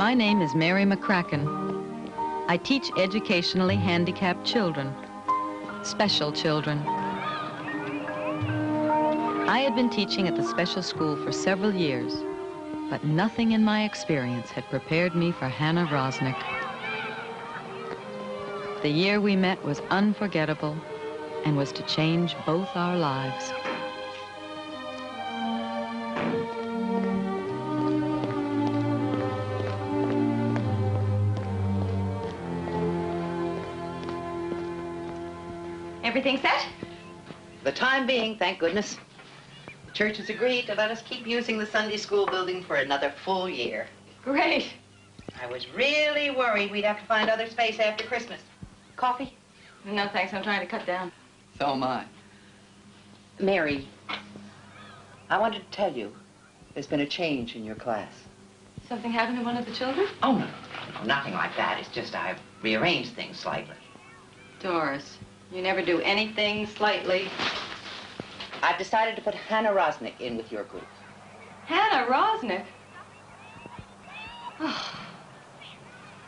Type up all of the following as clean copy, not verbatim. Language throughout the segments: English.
My name is Mary MacCracken. I teach educationally handicapped children, special children. I had been teaching at the special school for several years, but nothing in my experience had prepared me for Hannah Rosnick. The year we met was unforgettable and was to change both our lives. Everything set? For the time being, thank goodness. The church has agreed to let us keep using the Sunday school building for another full year. Great. I was really worried we'd have to find other space after Christmas. Coffee? No, thanks. I'm trying to cut down. So am I. Mary, I wanted to tell you there's been a change in your class. Something happened to one of the children? Oh, no. No, nothing like that. It's just I've rearranged things slightly. Doris, you never do anything slightly. I've decided to put Hannah Rosnick in with your group. Hannah Rosnick? Oh,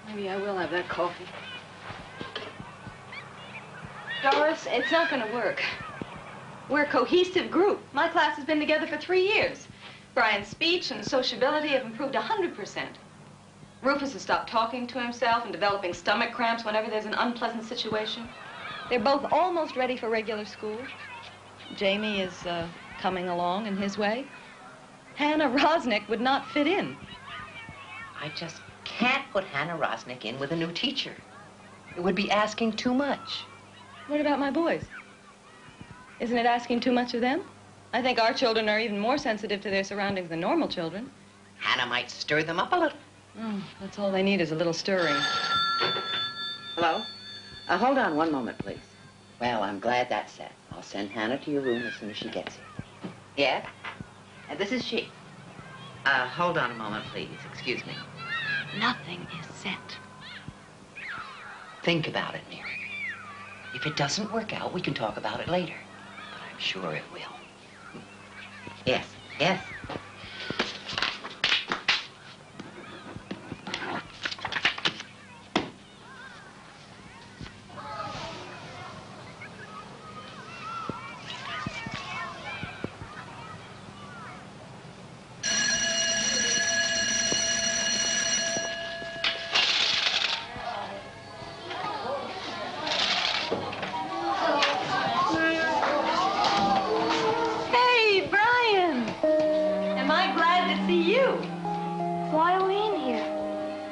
maybe I will have that coffee. Doris, it's not going to work. We're a cohesive group. My class has been together for 3 years. Brian's speech and sociability have improved 100%. Rufus has stopped talking to himself and developing stomach cramps whenever there's an unpleasant situation. They're both almost ready for regular school. Jamie is coming along in his way. Hannah Rosnick would not fit in. I just can't put Hannah Rosnick in with a new teacher. It would be asking too much. What about my boys? Isn't it asking too much of them? I think our children are even more sensitive to their surroundings than normal children. Hannah might stir them up a little. Oh, that's all they need is a little stirring. Hello? Hold on one moment, please. Well, I'm glad that's set. I'll send Hannah to your room as soon as she gets here. Yeah? This is she. Hold on a moment, please. Excuse me. Nothing is set. Think about it, Mary. If it doesn't work out, we can talk about it later. But I'm sure it will. Yes, yes.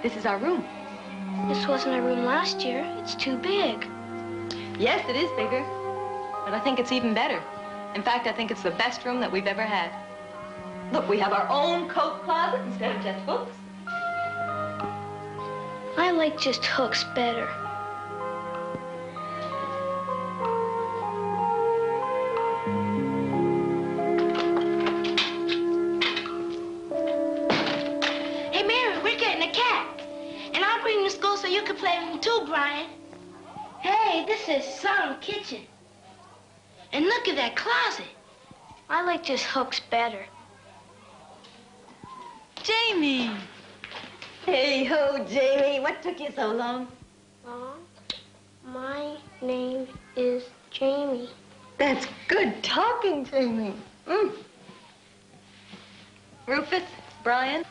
This is our room. This wasn't our room last year. It's too big. Yes, it is bigger. But I think it's even better. In fact, I think it's the best room that we've ever had. Look, we have our own coat closet instead of just books. I like just hooks better. You can play with me too, Brian. Hey, this is some kitchen. And look at that closet. I like just hooks better. Jamie. Hey ho, Jamie. What took you so long? Mom, my name is Jamie. That's good talking, Jamie. Rufus, Brian,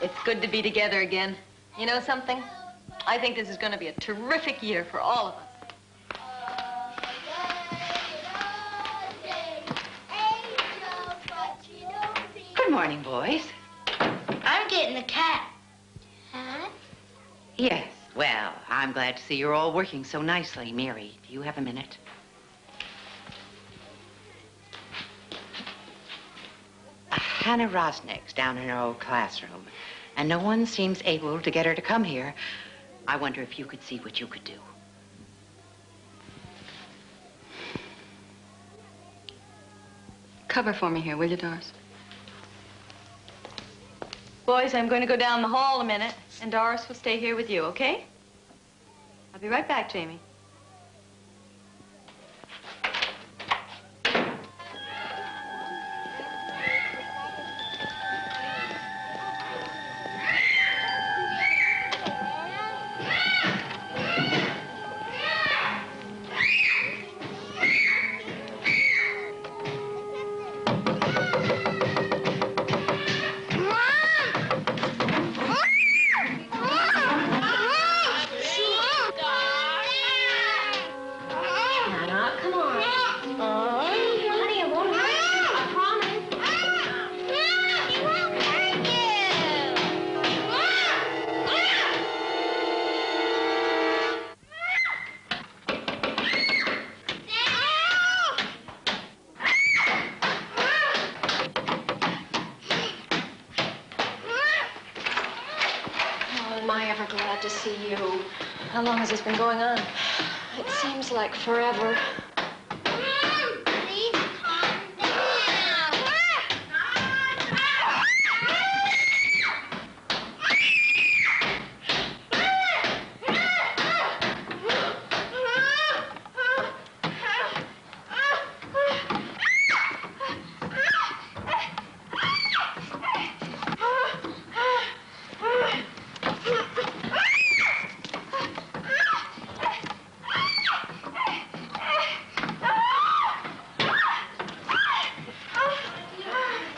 it's good to be together again. You know something? I think this is going to be a terrific year for all of us. Good morning, boys. I'm getting a cat. Huh? Yes. Well, I'm glad to see you're all working so nicely. Mary, do you have a minute? Hannah Rosnick's down in her old classroom, and no one seems able to get her to come here. I wonder if you could see what you could do. Cover for me here, will you, Doris? Boys, I'm going to go down the hall a minute, and Doris will stay here with you, okay? I'll be right back, Jamie. see you. How long has this been going on? It seems like forever. Please calm down.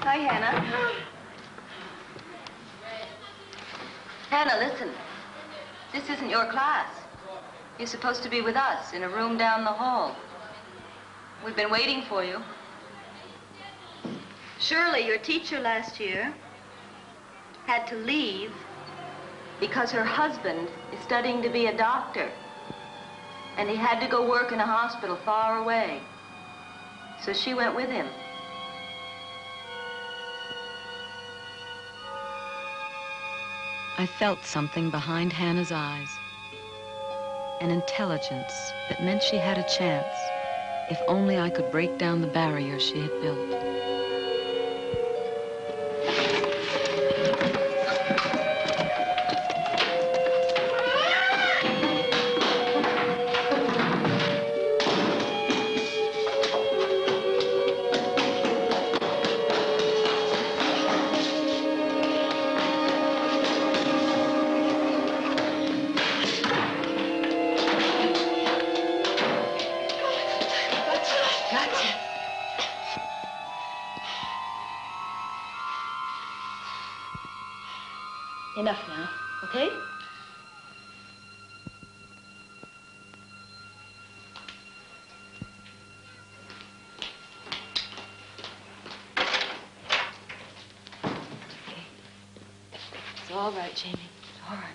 Hi, Hannah. Hannah, listen. This isn't your class. You're supposed to be with us in a room down the hall. We've been waiting for you. Shirley, your teacher last year, had to leave because her husband is studying to be a doctor. And he had to go work in a hospital far away. So she went with him. I felt something behind Hannah's eyes. An intelligence that meant she had a chance, if only I could break down the barrier she had built. Enough now, okay? It's all right, Jamie. It's all right.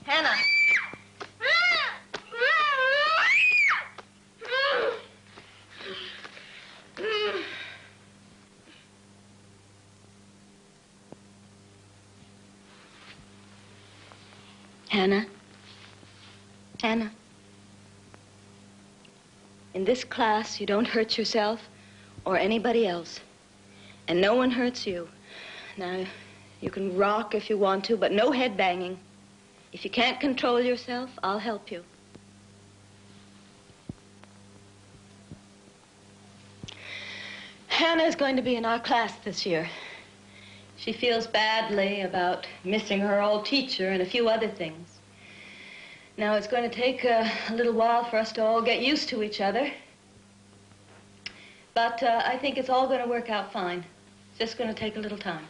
Hannah. Hannah. Hannah. In this class, you don't hurt yourself or anybody else. And no one hurts you. Now, you can rock if you want to, but no head banging. If you can't control yourself, I'll help you. Hannah is going to be in our class this year. She feels badly about missing her old teacher and a few other things. Now, it's going to take a little while for us to all get used to each other. But I think it's all going to work out fine. It's just going to take a little time.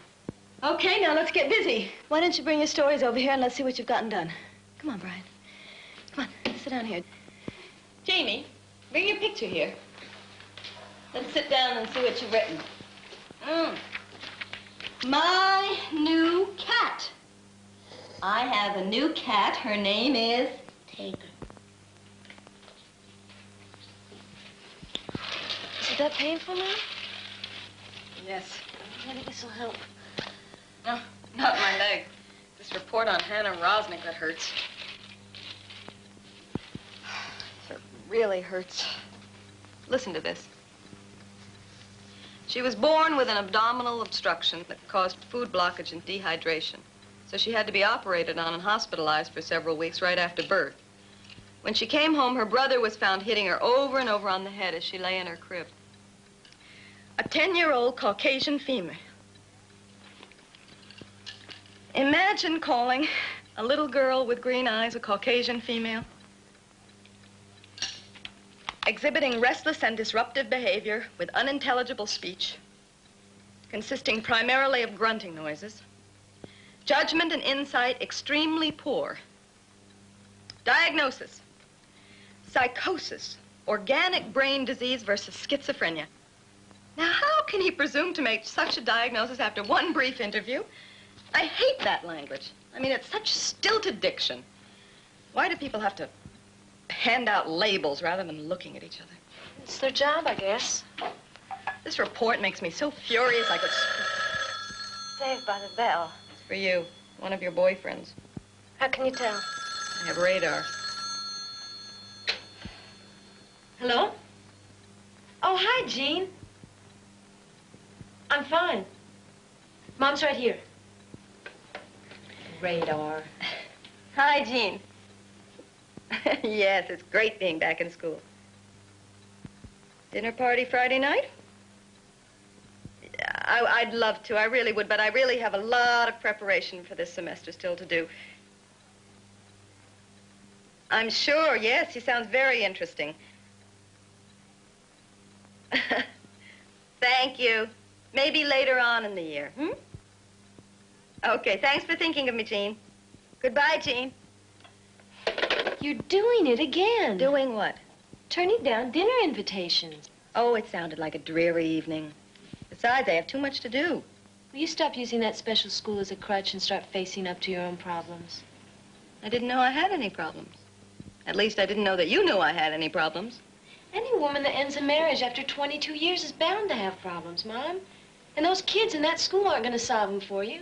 Okay, now let's get busy. Why don't you bring your stories over here and let's see what you've gotten done. Come on, Brian. Come on, sit down here. Jamie, bring your picture here. Let's sit down and see what you've written. My new cat. I have a new cat. Her name is Taker. Is that painful now? Yes. Maybe this will help. No, not my leg. This report on Hannah Rosnick that hurts. It really hurts. Listen to this. She was born with an abdominal obstruction that caused food blockage and dehydration. So she had to be operated on and hospitalized for several weeks right after birth. When she came home, her brother was found hitting her over and over on the head as she lay in her crib. A 10-year-old Caucasian female. Imagine calling a little girl with green eyes a Caucasian female. Exhibiting restless and disruptive behavior with unintelligible speech, consisting primarily of grunting noises. Judgment and insight extremely poor. Diagnosis: psychosis, organic brain disease versus schizophrenia. Now, how can he presume to make such a diagnosis after one brief interview? I hate that language. I mean, it's such stilted diction. Why do people have to hand out labels rather than looking at each other. It's their job, I guess. This report makes me so furious I could... Saved by the bell. It's for you, one of your boyfriends. How can you tell? I have radar. Hello? Oh, hi, Jean. I'm fine. Mom's right here. Radar. Hi, Jean. Yes, it's great being back in school. Dinner party Friday night? I'd love to, I really would, but I really have a lot of preparation for this semester still to do. I'm sure, yes, he sounds very interesting. Thank you. Maybe later on in the year, Okay, thanks for thinking of me, Jean. Goodbye, Jean. You're doing it again. Doing what? Turning down dinner invitations. Oh, it sounded like a dreary evening. Besides, I have too much to do. Will you stop using that special school as a crutch and start facing up to your own problems? I didn't know I had any problems. At least I didn't know that you knew I had any problems. Any woman that ends a marriage after 22 years is bound to have problems, Mom. And those kids in that school aren't going to solve them for you.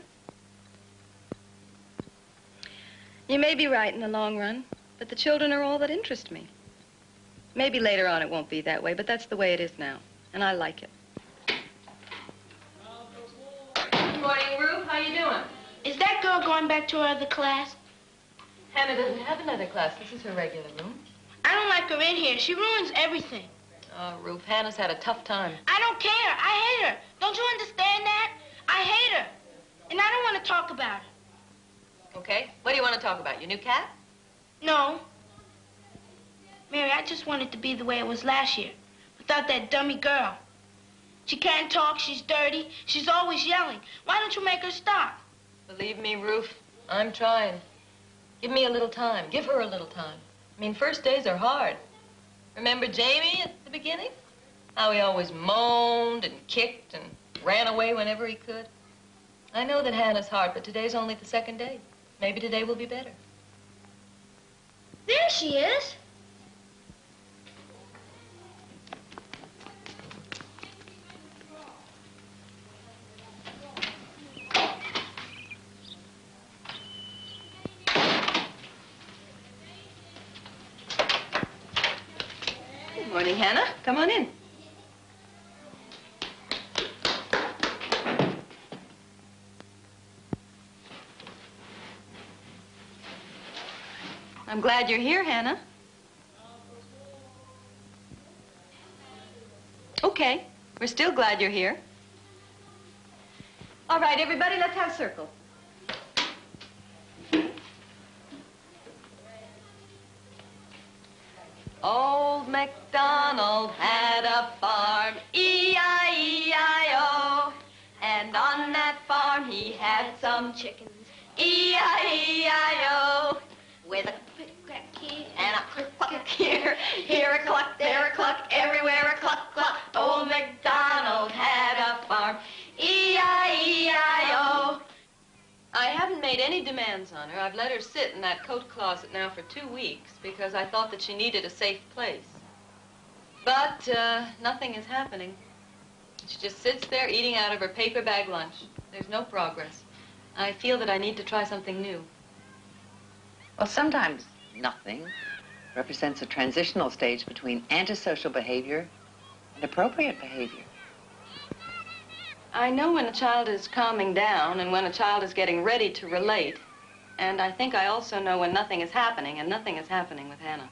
You may be right in the long run, but the children are all that interest me. Maybe later on it won't be that way, but that's the way it is now, and I like it. Good morning, Ruth. How you doing? Is that girl going back to her other class? Hannah doesn't have another class. This is her regular room. I don't like her in here. She ruins everything. Oh, Ruth, Hannah's had a tough time. I don't care. I hate her. Don't you understand that? I hate her. And I don't want to talk about her. Okay. What do you want to talk about? Your new cat? No. Mary, I just want it to be the way it was last year. Without that dummy girl. She can't talk. She's dirty. She's always yelling. Why don't you make her stop? Believe me, Ruth, I'm trying. Give me a little time. Give her a little time. I mean, first days are hard. Remember Jamie at the beginning? How he always moaned and kicked and ran away whenever he could. I know that Hannah's hard, but today's only the second day. Maybe today will be better. There she is. Good morning, Hannah. Come on in. I'm glad you're here, Hannah. Okay, we're still glad you're here. All right, everybody, let's have a circle. Old MacDonald had a farm, E-I-E-I-O. And on that farm he had some chickens, E-I-E-I-O. With a click-clack here and a click-clack here. Here a cluck, there a cluck, everywhere a cluck-cluck. Old MacDonald had a farm, E-I-E-I-O. I haven't made any demands on her. I've let her sit in that coat closet now for 2 weeks because I thought that she needed a safe place. But nothing is happening. She just sits there eating out of her paper bag lunch. There's no progress. I feel that I need to try something new. Well, sometimes nothing represents a transitional stage between antisocial behavior and appropriate behavior. I know when a child is calming down and when a child is getting ready to relate. And I think I also know when nothing is happening, and nothing is happening with Hannah.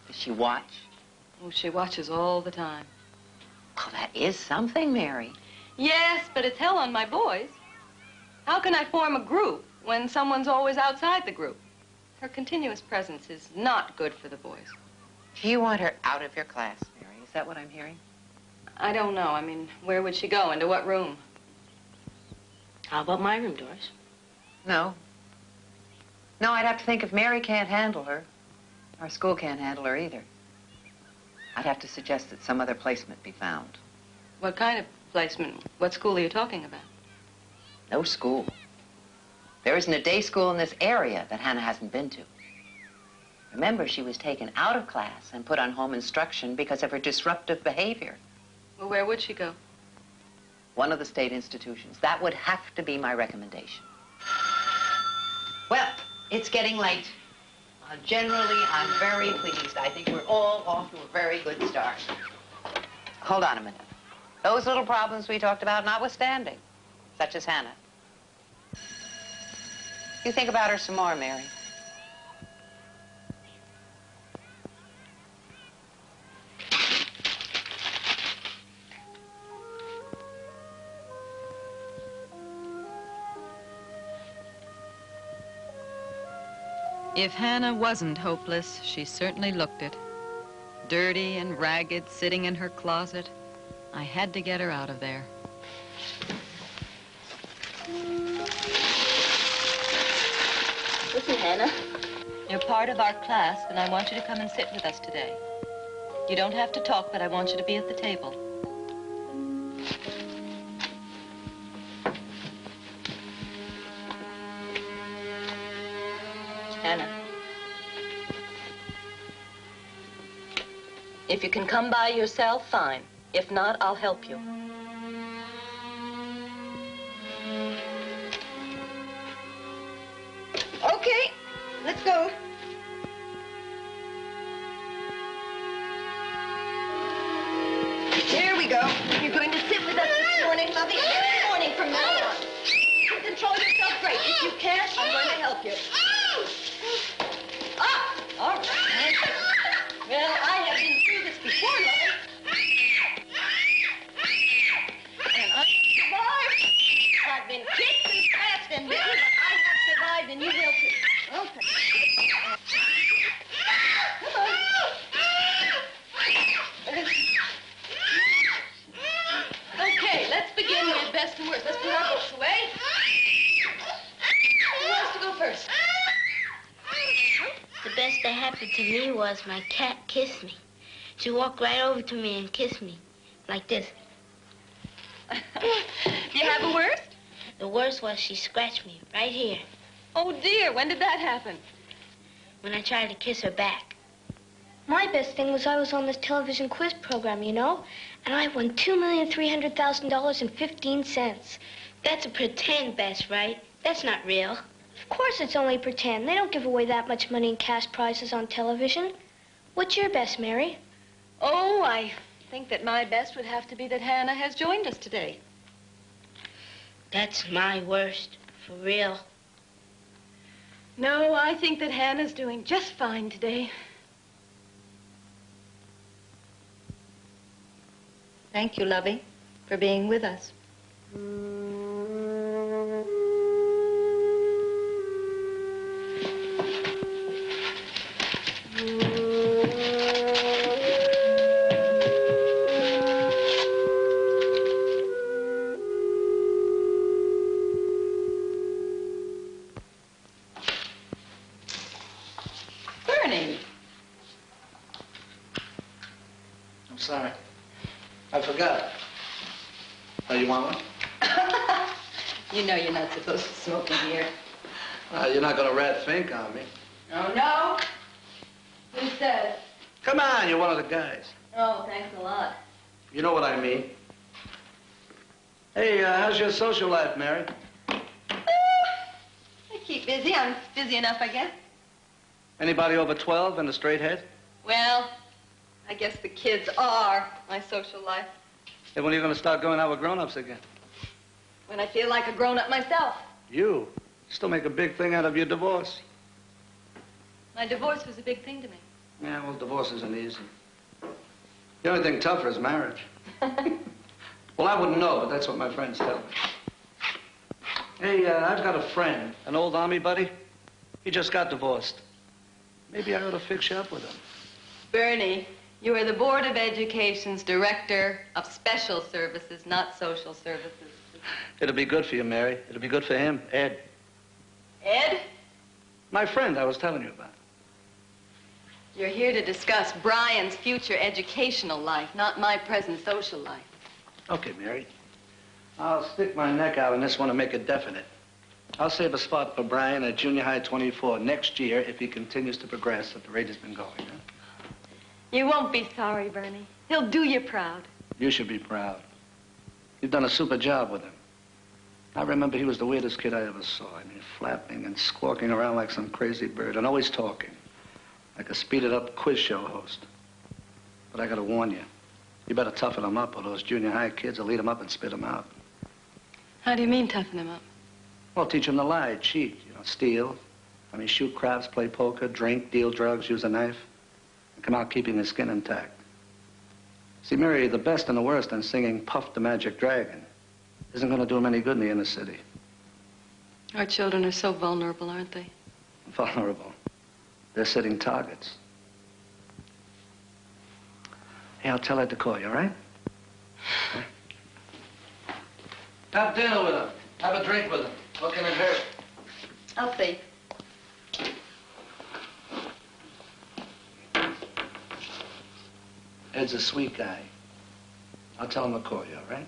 Does she watch? Oh, she watches all the time. Oh, that is something, Mary. Yes, but it's hell on my boys. How can I form a group when someone's always outside the group? Her continuous presence is not good for the boys. Do you want her out of your class, Mary? Is that what I'm hearing? I don't know. I mean, where would she go? Into what room? How about my room, Doris? No. No, I'd have to think if Mary can't handle her, our school can't handle her either. I'd have to suggest that some other placement be found. What kind of placement? What school are you talking about? No school. There isn't a day school in this area that Hannah hasn't been to. Remember, she was taken out of class and put on home instruction because of her disruptive behavior. Well, where would she go? One of the state institutions. That would have to be my recommendation. Well, it's getting late. Generally, I'm very pleased. I think we're all off to a very good start. Hold on a minute. Those little problems we talked about notwithstanding, such as Hannah. You think about her some more, Mary. If Hannah wasn't hopeless, she certainly looked it. Dirty and ragged, sitting in her closet. I had to get her out of there. Listen, Hannah. You're part of our class, and I want you to come and sit with us today. You don't have to talk, but I want you to be at the table. Hannah. If you can come by yourself, fine. If not, I'll help you. Okay, let's go. Here we go. You're going to sit with us this morning, Lovey. Every morning from now on. Control yourself great. If you can't, I'm going to help you. Ah! All right. Well, I have been through this before, Lovey. And I have survived. I've been kicked and scratched and bitten, but I have survived, and you will too. Okay. Okay, let's begin with best and worst. Let's put our books away. Who wants to go first? The best that happened to me was my cat kissed me. She walked right over to me and kissed me, like this. You have a worst? The worst was she scratched me right here Oh, dear. When did that happen? when I tried to kiss her back. My best thing was I was on this television quiz program, you know, and I won $2,300,000 and 15 cents. That's a pretend best, right? That's not real. Of course it's only pretend. They don't give away that much money in cash prizes on television. What's your best, Mary? Oh, I think that my best would have to be that Hannah has joined us today. That's my worst, for real. No, I think that Hannah's doing just fine today. Thank you, Lovey, for being with us. Bernie. I'm sorry. I forgot. Oh, you want one? You know you're not supposed to smoke in here. You're not going to rat fink on me. Oh, no? Who says? Come on, you're one of the guys. Oh, thanks a lot. You know what I mean. Hey, how's your social life, Mary? I keep busy. I'm busy enough, I guess. Anybody over 12 and a straight head? Well, I guess the kids are my social life. Hey, when are you going to start going out with grown-ups again? When I feel like a grown-up myself. You still make a big thing out of your divorce. My divorce was a big thing to me. Yeah, well, divorce isn't easy. The only thing tougher is marriage. Well, I wouldn't know, but that's what my friends tell me. Hey, I've got a friend, an old army buddy. He just got divorced. Maybe I ought to fix you up with him. Bernie, you are the Board of Education's Director of Special Services, not Social Services. It'll be good for you, Mary. It'll be good for him, Ed. Ed, My friend I was telling you about. you're here to discuss Brian's future educational life, not my present social life. Okay, Mary. I'll stick my neck out on this one and make it definite. I'll save a spot for Brian at junior high 24 next year if he continues to progress at the rate he's been going. Huh? You won't be sorry, Bernie. He'll do you proud. You should be proud. You've done a super job with him. I remember he was the weirdest kid I ever saw. I mean, flapping and squawking around like some crazy bird and always talking. Like a speeded-up quiz show host. But I gotta warn you, you better toughen him up or those junior high kids will eat him up and spit him out. How do you mean toughen him up? Well, teach him to lie, cheat, steal. I mean, shoot craps, play poker, drink, deal drugs, use a knife. And come out keeping his skin intact. See, Mary, the best and the worst in singing Puff the Magic Dragon isn't gonna do him any good in the inner city. Our children are so vulnerable, aren't they? Vulnerable. They're sitting targets. Hey, I'll tell Ed to call you, all right? Have dinner with him. Have a drink with him. What can it hurt? I'll see. Ed's a sweet guy. I'll tell him to call you, all right?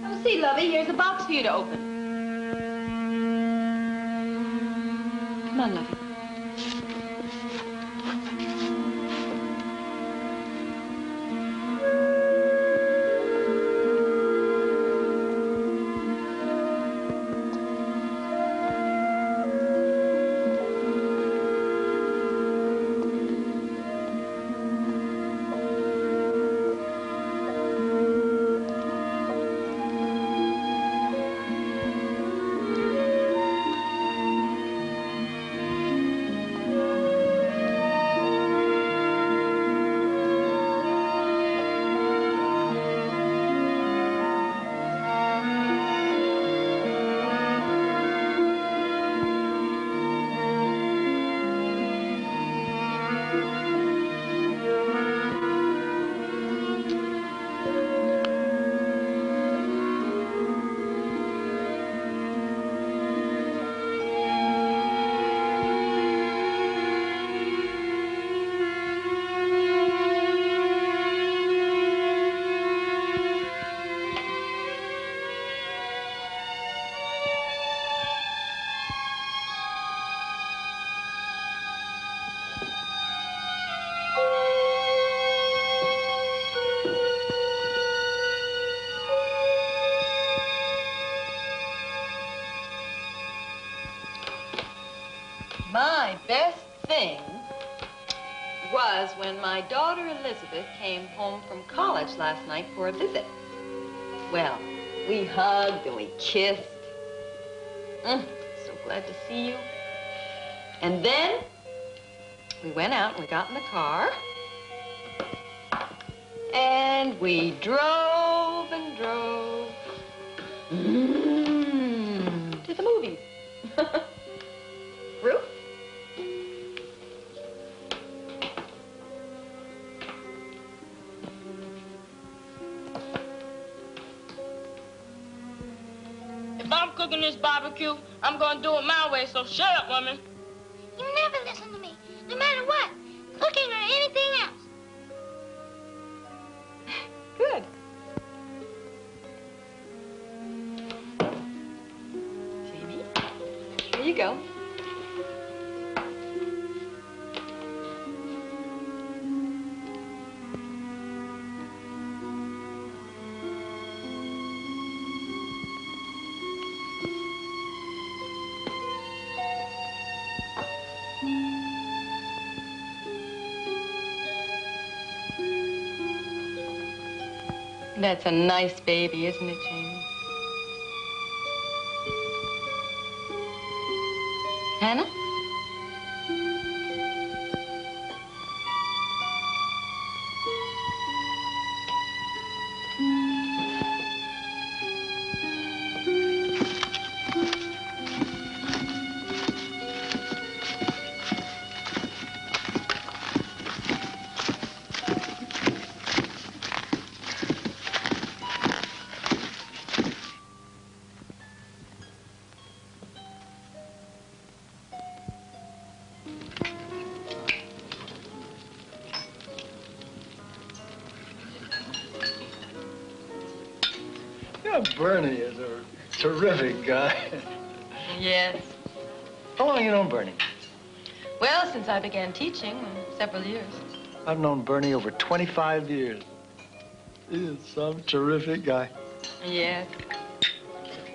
Oh, see, Lovey, here's a box for you to open. Come on, Lovey. My best thing was when my daughter Elizabeth came home from college last night for a visit. Well, we hugged and we kissed. So glad to see you. And then we went out and we got in the car. And we drove and drove to the movies. Ruth? If I'm cooking this barbecue, I'm gonna do it my way, so shut up, woman. You never listen to me, no matter what, cooking or anything else. Good. Jamie, here you go. That's a nice baby, isn't it, Jamie? Hannah? Bernie is a terrific guy. Yes. How long have you known Bernie? Well, since I began teaching, several years. I've known Bernie over 25 years. He is some terrific guy. Yes.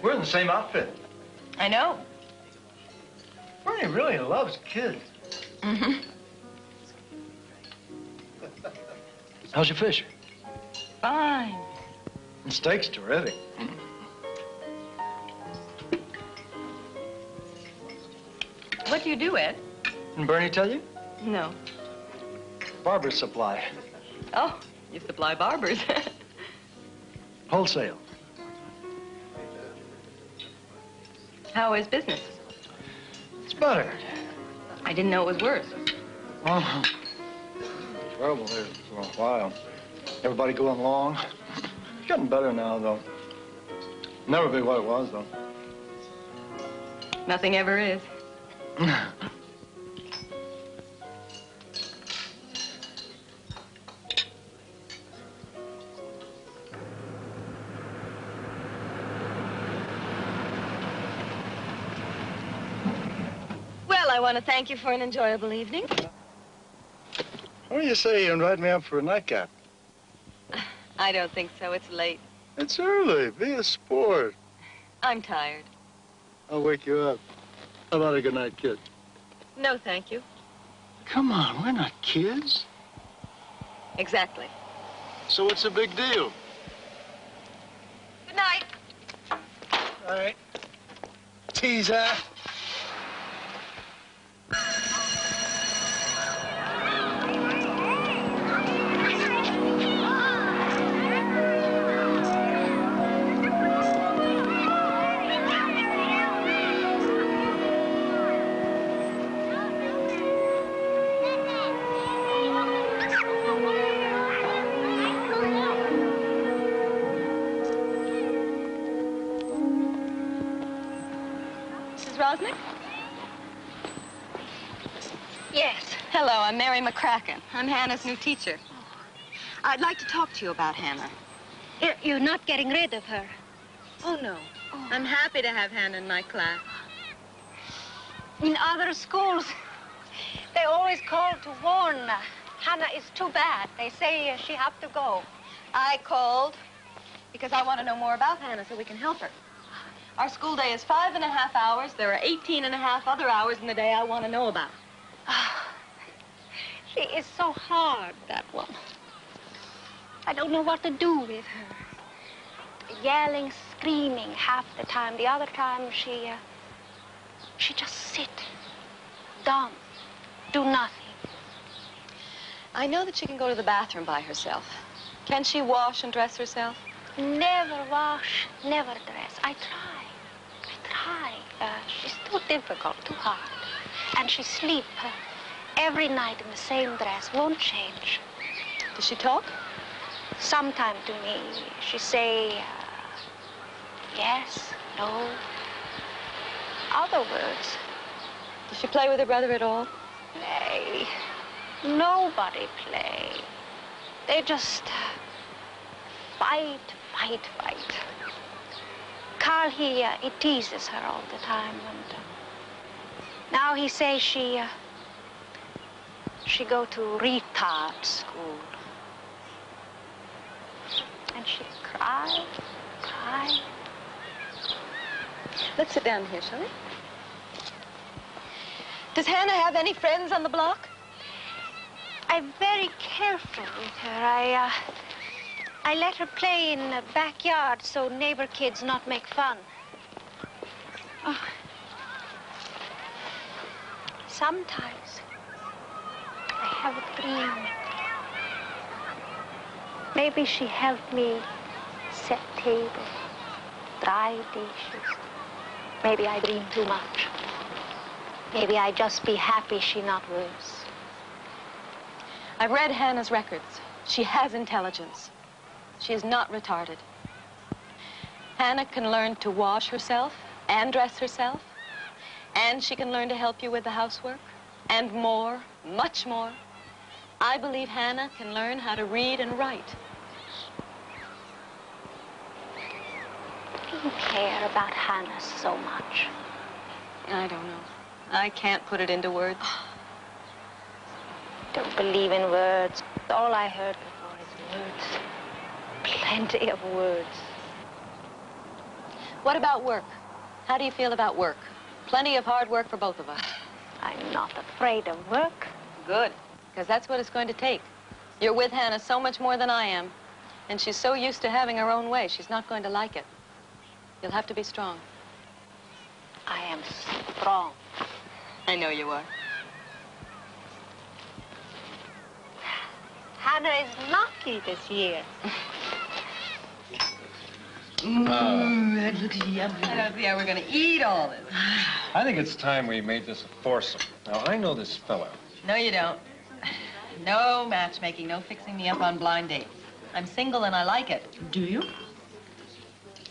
We're in the same outfit. I know. Bernie really loves kids. Mm-hmm. How's your fish? Fine. The steak's terrific. What do you do, Ed? Didn't Bernie tell you? No. Barber supply. Oh, you supply barbers. Wholesale. How is business? It's better. I didn't know it was worse. Oh, terrible there for a while. Everybody going along. It's getting better now, though. Never be what it was, though. Nothing ever is. Well, I want to thank you for an enjoyable evening. What do you say you invite me up for a nightcap? I don't think so. It's late. It's early. Be a sport. I'm tired. I'll wake you up. How about a good night, kid? No, thank you. Come on, we're not kids. Exactly. So what's the big deal? Good night. All right. Teaser. Yes. Hello, I'm Mary MacCracken. I'm Hannah's new teacher. I'd like to talk to you about Hannah. You're not getting rid of her. Oh, no. I'm happy to have Hannah in my class. In other schools, they always call to warn Hannah is too bad. They say she have to go. I called because I want to know more about Hannah so we can help her. Our school day is 5.5 hours. There are 18.5 other hours in the day I want to know about. She is so hard, that one. I don't know what to do with her. Yelling, screaming half the time. The other time, she just sit, dumb, do nothing. I know that she can go to the bathroom by herself. Can she wash and dress herself? Never wash, never dress. I try. She's too difficult, too hard. And she sleep every night in the same dress, won't change. Does she talk? Sometime to me, she say, yes, no, other words. Does she play with her brother at all? Play. Nobody play. They just fight. Carl, he teases her all the time, and now he says she go to retard school. And she cry. Let's sit down here, shall we? Does Hannah have any friends on the block? I'm very careful with her. I let her play in the backyard so neighbor kids not make fun. Oh. Sometimes I have a dream. Maybe she helped me set table, dry dishes. Maybe I dream too much. Maybe I just be happy she not worse. I've read Hannah's records. She has intelligence. She is not retarded. Hannah can learn to wash herself and dress herself, and she can learn to help you with the housework, and more, much more. I believe Hannah can learn how to read and write. you care about Hannah so much? I don't know. I can't put it into words. Don't believe in words. All I heard before is words. Plenty of words. What about work? How do you feel about work? Plenty of hard work for both of us. I'm not afraid of work. Good, because that's what it's going to take. You're with Hannah so much more than I am, and she's so used to having her own way, she's not going to like it. You'll have to be strong. I am strong. I know you are. Hannah is lucky this year. That looks yummy. I don't see how we're going to eat all this. I think it's time we made this a foursome. Now, I know this fella. No, you don't. No matchmaking, no fixing me up on blind dates. I'm single and I like it. Do you?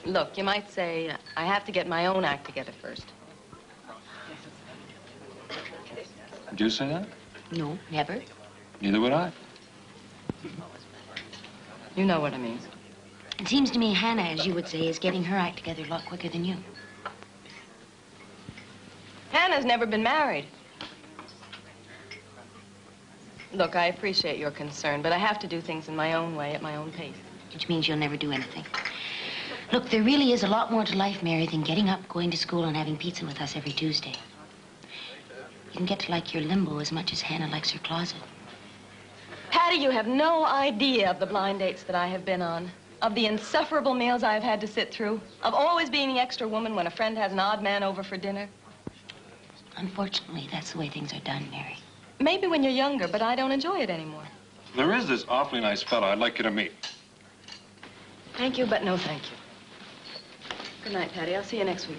Look, you might say I have to get my own act together first. Would you say that? No, never. Neither would I. You know what I mean. It seems to me Hannah, as you would say, is getting her act together a lot quicker than you. Hannah's never been married. Look, I appreciate your concern, but I have to do things in my own way, at my own pace. Which means you'll never do anything. Look, there really is a lot more to life, Mary, than getting up, going to school, and having pizza with us every Tuesday. You can get to like your limbo as much as Hannah likes her closet. Patty, you have no idea of the blind dates that I have been on, of the insufferable meals I've had to sit through, of always being the extra woman when a friend has an odd man over for dinner. Unfortunately, that's the way things are done, Mary. Maybe when you're younger, but I don't enjoy it anymore. There is this awfully nice fellow I'd like you to meet. Thank you, but no thank you. Good night, Patty. I'll see you next week.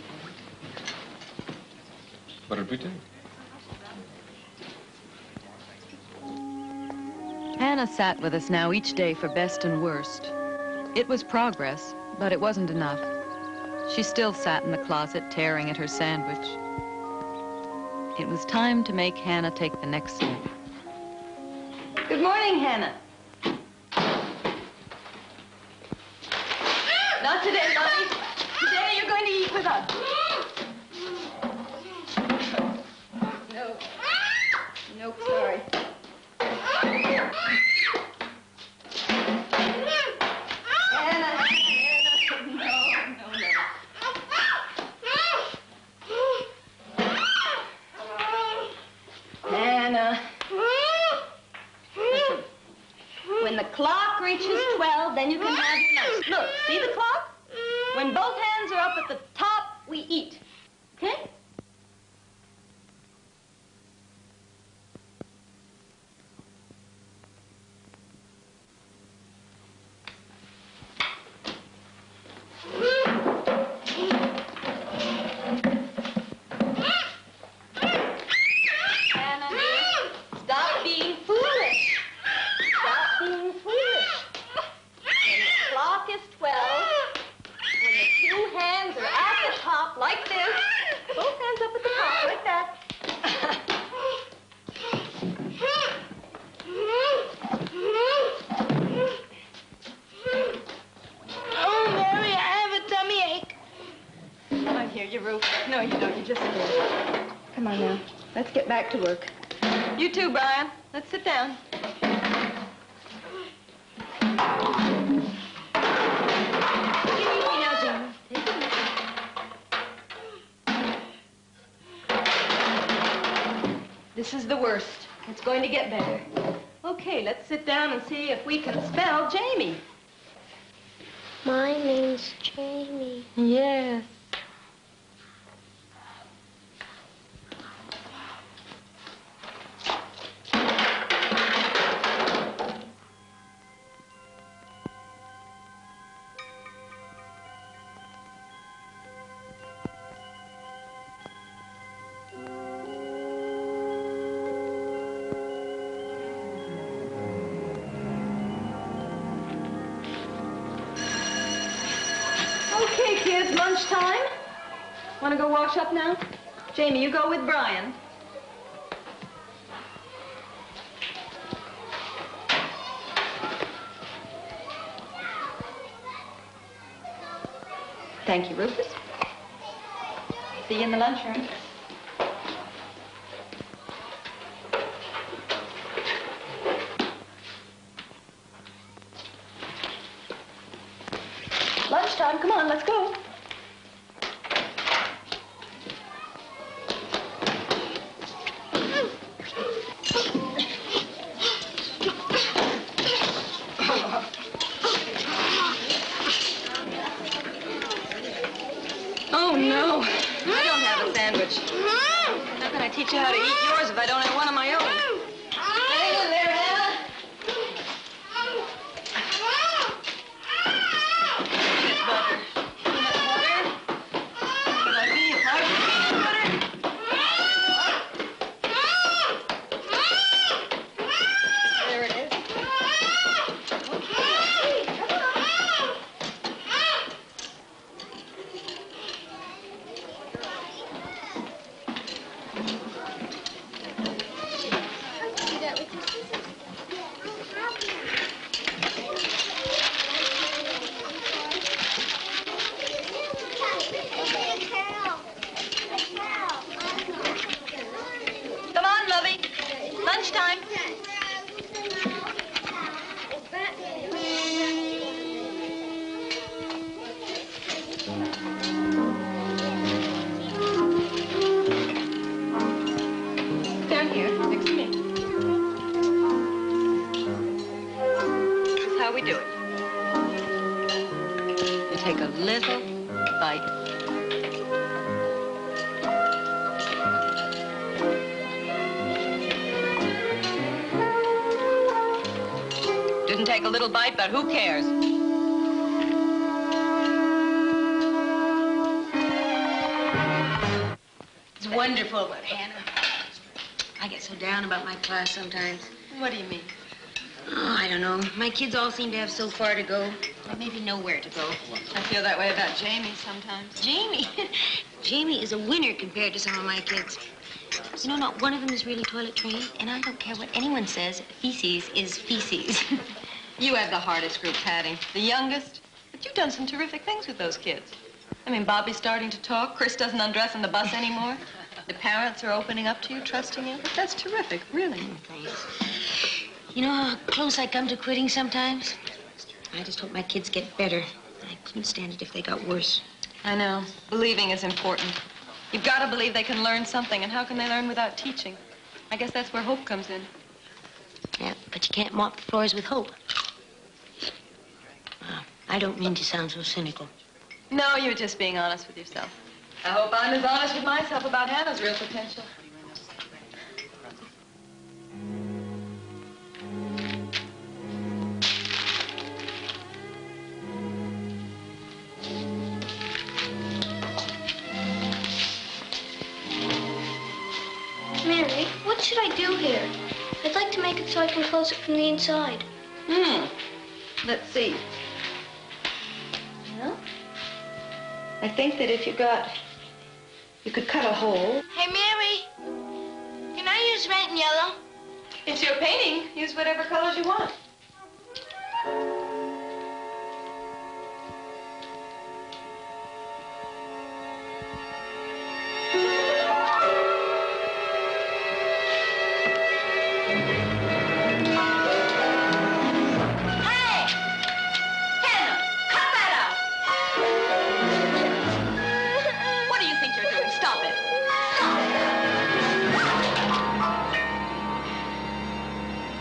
What did we do? Hannah sat with us now each day for best and worst. It was progress, but it wasn't enough. She still sat in the closet, tearing at her sandwich. It was time to make Hannah take the next step. Good morning, Hannah. Not today, Lovey. Today you're going to eat with us. No. Nope, sorry. When the clock reaches 12, then you can have your lunch. Look, see the clock? When both hands are up at the top, we eat. Okay? Hannah, stop being foolish. Stop being foolish. When the clock is 12, when the two hands are at the top like this, both hands up at the top like that. Oh, Mary, I have a tummy ache. I hear you, Ruth. No, you don't. You just did. Come on now. Let's get back to work. You too, Brian. Let's sit down. Take it easy now, Jamie. Take it easy. This is the worst. It's going to get better. Okay, let's sit down and see if we can spell Jamie. My name's Jamie. Yes. Okay, kids, lunchtime. Want to go wash up now? Jamie, you go with Brian. Thank you, Rufus. See you in the lunchroom. Lunchtime, come on, let's go. Oh, no. I don't have a sandwich. How can I teach you how to eat yours if I don't have one of my own? Hang in there, Hannah. Peanut butter. Peanut butter. Would I be if I was peanut butter? There it is. Okay, come on. Come on, Lovey. Lunchtime. Down here, next to me. That's how we do it. You take a little bite. Didn't take a little bite, but who cares? It's wonderful, but Hannah, I get so down about my class sometimes. What do you mean? Oh, I don't know. My kids all seem to have so far to go. Or maybe nowhere to go. I feel that way about Jamie sometimes. Jamie? Jamie is a winner compared to some of my kids. You know, not one of them is really toilet trained, and I don't care what anyone says. Feces is feces. You have the hardest group, Patty. The youngest. But you've done some terrific things with those kids. I mean, Bobby's starting to talk. Chris doesn't undress on the bus anymore. The parents are opening up to you, trusting you. That's terrific, really. Thanks. You know how close I come to quitting sometimes? I just hope my kids get better. I couldn't stand it if they got worse. I know. Believing is important. You've got to believe they can learn something, and how can they learn without teaching? I guess that's where hope comes in. Yeah, but you can't mop the floors with hope. I don't mean to sound so cynical. No, you're just being honest with yourself. I hope I'm as honest with myself about Hannah's real potential. Mary, what should I do here? I'd like to make it so I can close it from the inside. Let's see. Well, I think that if you could cut a hole. Hey, Mary, can I use red and yellow? It's your painting. Use whatever colors you want.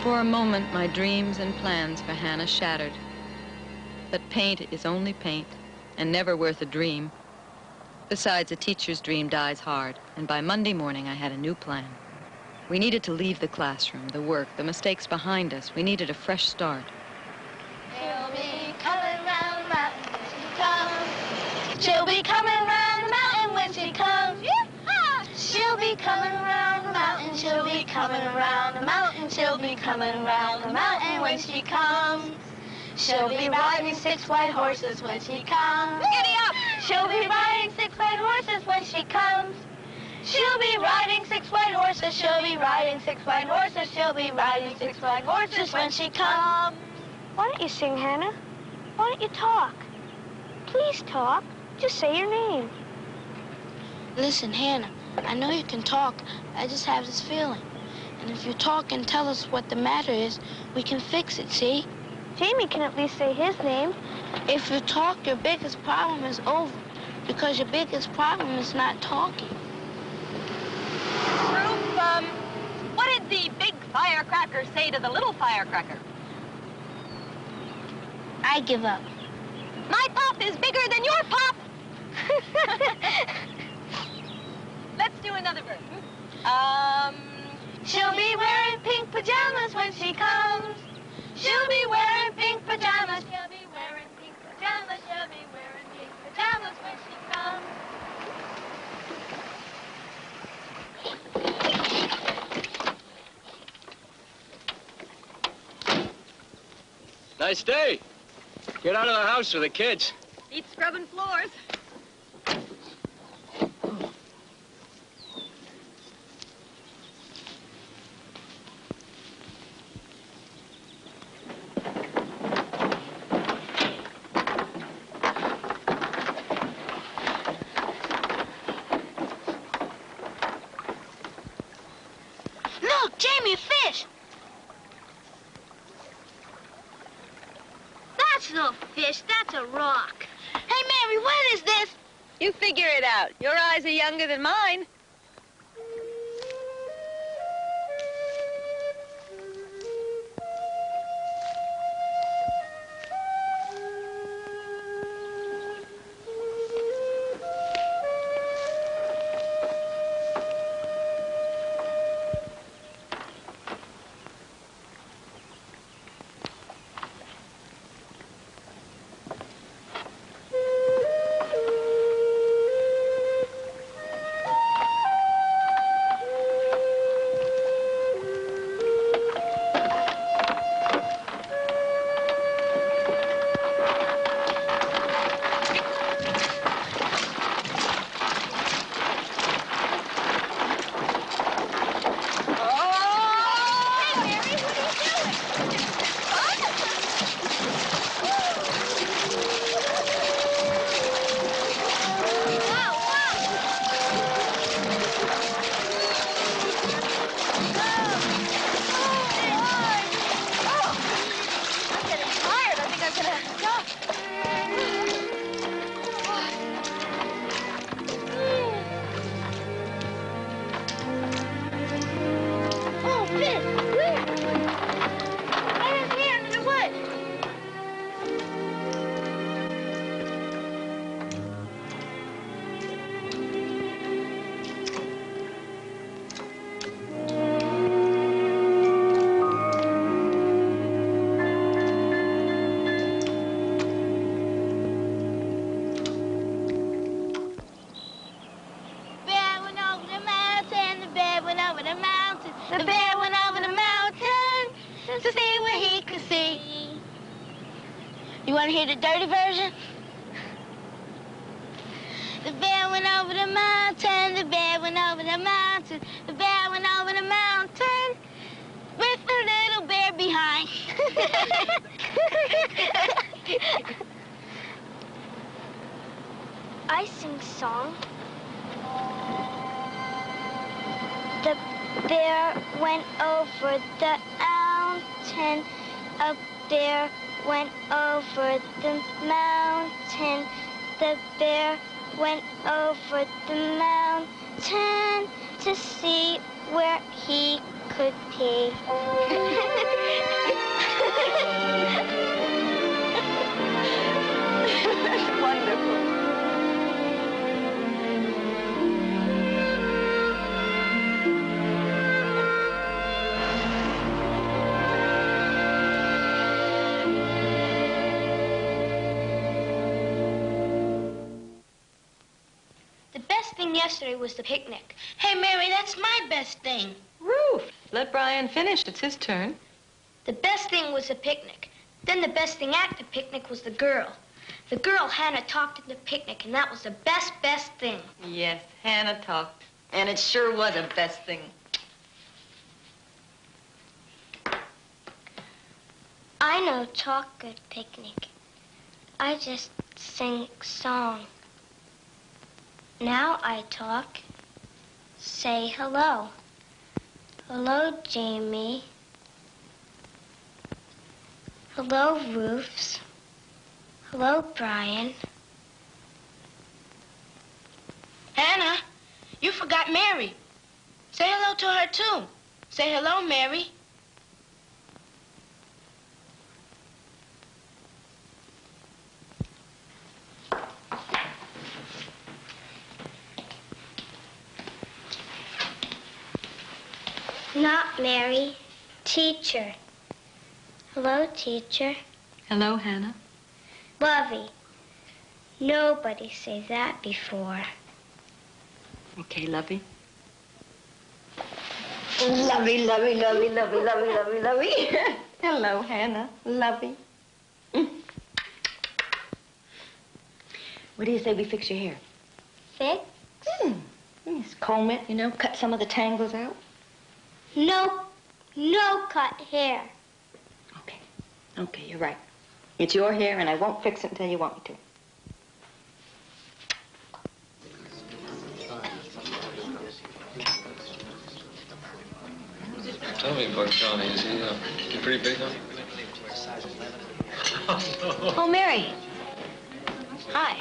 For a moment, my dreams and plans for Hannah shattered. But paint is only paint, and never worth a dream. Besides, a teacher's dream dies hard, and by Monday morning, I had a new plan. We needed to leave the classroom, the work, the mistakes behind us. We needed a fresh start. She'll be coming round the mountain when she comes. She'll be coming round the mountain when she comes. Yeah. She'll be coming round the mountain. She'll be coming round the mountain. She'll be coming round the mountain when she comes. She'll be riding 6 white horses when she comes. Giddy up! She'll be riding 6 white horses when she comes. She'll be riding 6 white horses. She'll be riding 6 white horses. She'll be riding 6 white horses when she comes. Why don't you sing, Hannah? Why don't you talk? Please talk. Just say your name. Listen, Hannah, I know you can talk. I just have this feeling. And if you talk and tell us what the matter is, we can fix it, see? Jamie can at least say his name. If you talk, your biggest problem is over. Because your biggest problem is not talking. Ruth, what did the big firecracker say to the little firecracker? I give up. My pop is bigger than your pop. Let's do another verse. She'll be wearing pink pajamas when she comes. She'll be wearing pink pajamas. She'll be wearing pink pajamas. She'll be wearing pink pajamas when she comes. Nice day. Get out of the house with the kids. Eat scrubbing floors. Look, Jamie, a fish. That's no fish, that's a rock. Hey, Mary, what is this? You figure it out. Your eyes are younger than mine. You want to hear the dirty version? The bear went over the mountain, the bear went over the mountain, the bear went over the mountain with the little bear behind. I sing song. The bear went over the mountain. A bear went over the mountain. The bear went over the mountain to see where he could pee. That's wonderful. Yesterday was the picnic. Hey, Mary, that's my best thing. Ruth, let Brian finish. It's his turn. The best thing was the picnic. Then the best thing at the picnic was the girl. The girl Hannah talked at the picnic, and that was the best thing. Yes, Hannah talked. And it sure was a best thing. I know talk at picnic. I just sing song. Now I talk. Say hello. Hello, Jamie. Hello, Roofs. Hello, Brian. Hannah, you forgot Mary. Say hello to her, too. Say hello, Mary. Not Mary. Teacher. Hello, teacher. Hello, Hannah. Lovey. Nobody said that before. Okay, Lovey. Lovey, lovey, lovey, lovey, lovey, lovey, lovey. Hello, Hannah. Lovey. What do you say we fix your hair? Fix? Just comb it, you know, cut some of the tangles out. No cut hair. Okay, you're right. It's your hair, and I won't fix it until you want me to. Tell me about Johnny. Is he pretty big, huh? Oh, Mary. Hi.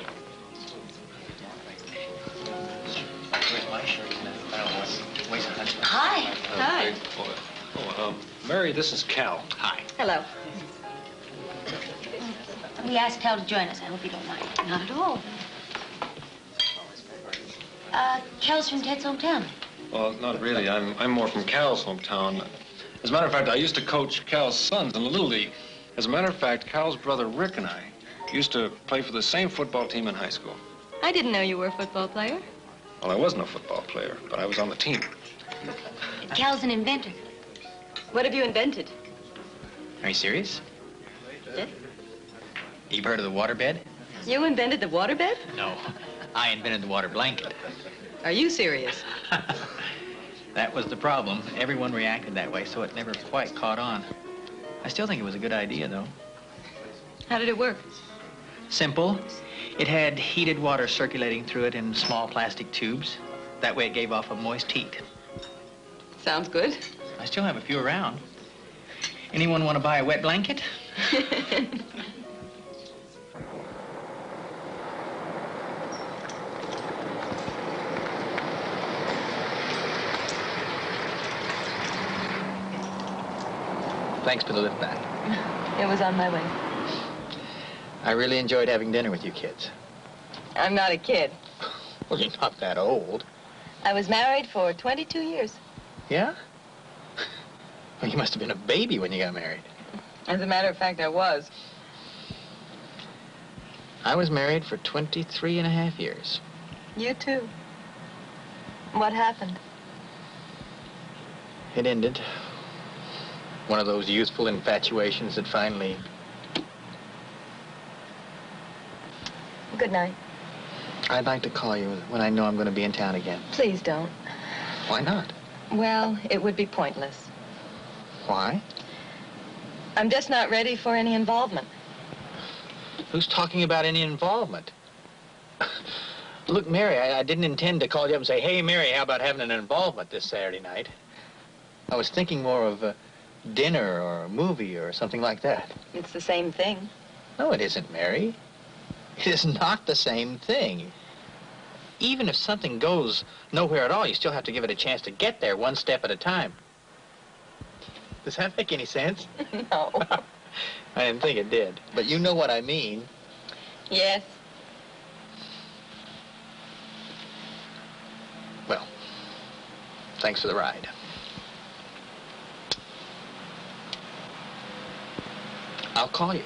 Hi. Hi. Big boy. Oh, Mary, this is Cal. Hi. Hello. We asked Cal to join us. I hope you don't mind. Not at all. Cal's from Ted's hometown. Well, not really. I'm more from Cal's hometown. As a matter of fact, I used to coach Cal's sons in the Little League. As a matter of fact, Cal's brother Rick and I used to play for the same football team in high school. I didn't know you were a football player. Well, I wasn't a football player, but I was on the team. Cal's an inventor. What have you invented? Are you serious? Yeah. You've heard of the waterbed? You invented the waterbed? No. I invented the water blanket. Are you serious? That was the problem. Everyone reacted that way, so it never quite caught on. I still think it was a good idea, though. How did it work? Simple. It had heated water circulating through it in small plastic tubes. That way it gave off a moist heat. Sounds good. I still have a few around. Anyone want to buy a wet blanket? Thanks for the lift back. It was on my way. I really enjoyed having dinner with you kids. I'm not a kid. Well, you're not that old. I was married for 22 years. Yeah? Well, you must have been a baby when you got married. As a matter of fact, I was. I was married for 23 and a half years. You too. What happened? It ended. One of those youthful infatuations that finally... Good night. I'd like to call you when I know I'm going to be in town again. Please don't. Why not? Well, it would be pointless. Why? I'm just not ready for any involvement. Who's talking about any involvement? Look, Mary, I didn't intend to call you up and say, hey, Mary, how about having an involvement this Saturday night? I was thinking more of a dinner or a movie or something like that. It's the same thing. No, it isn't, Mary. It is not the same thing. Even if something goes nowhere at all, you still have to give it a chance to get there one step at a time. Does that make any sense? No. I didn't think it did. But you know what I mean. Yes. Well, thanks for the ride. I'll call you.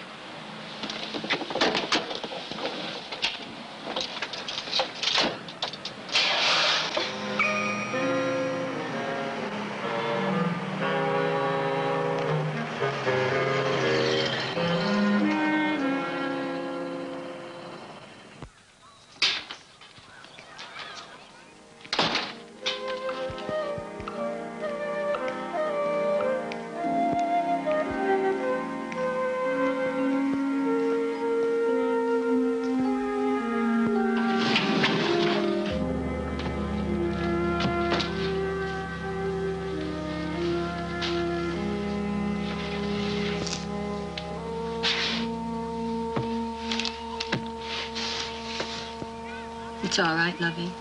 It's all right, Lovey.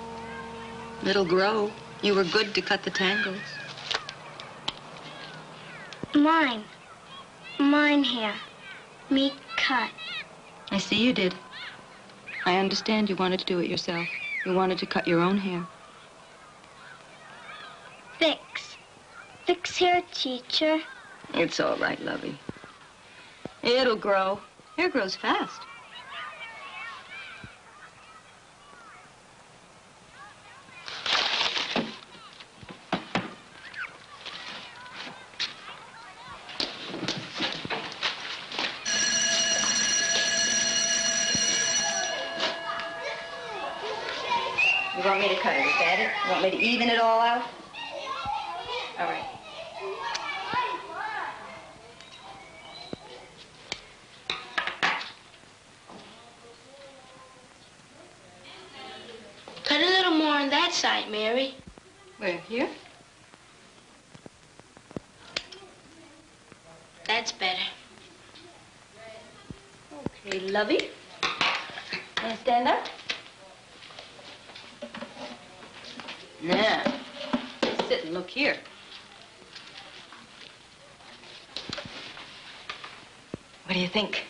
It'll grow. You were good to cut the tangles. Mine. Mine hair. Me cut. I see you did. I understand you wanted to do it yourself. You wanted to cut your own hair. Fix. Fix hair, teacher. It's all right, Lovey. It'll grow. Hair grows fast. You want me to cut it, is that it? You want me to even it all out? All right. Cut a little more on that side, Mary. Where, here? That's better. Okay, Lovey. Want to stand up? Now, sit and look here. What do you think?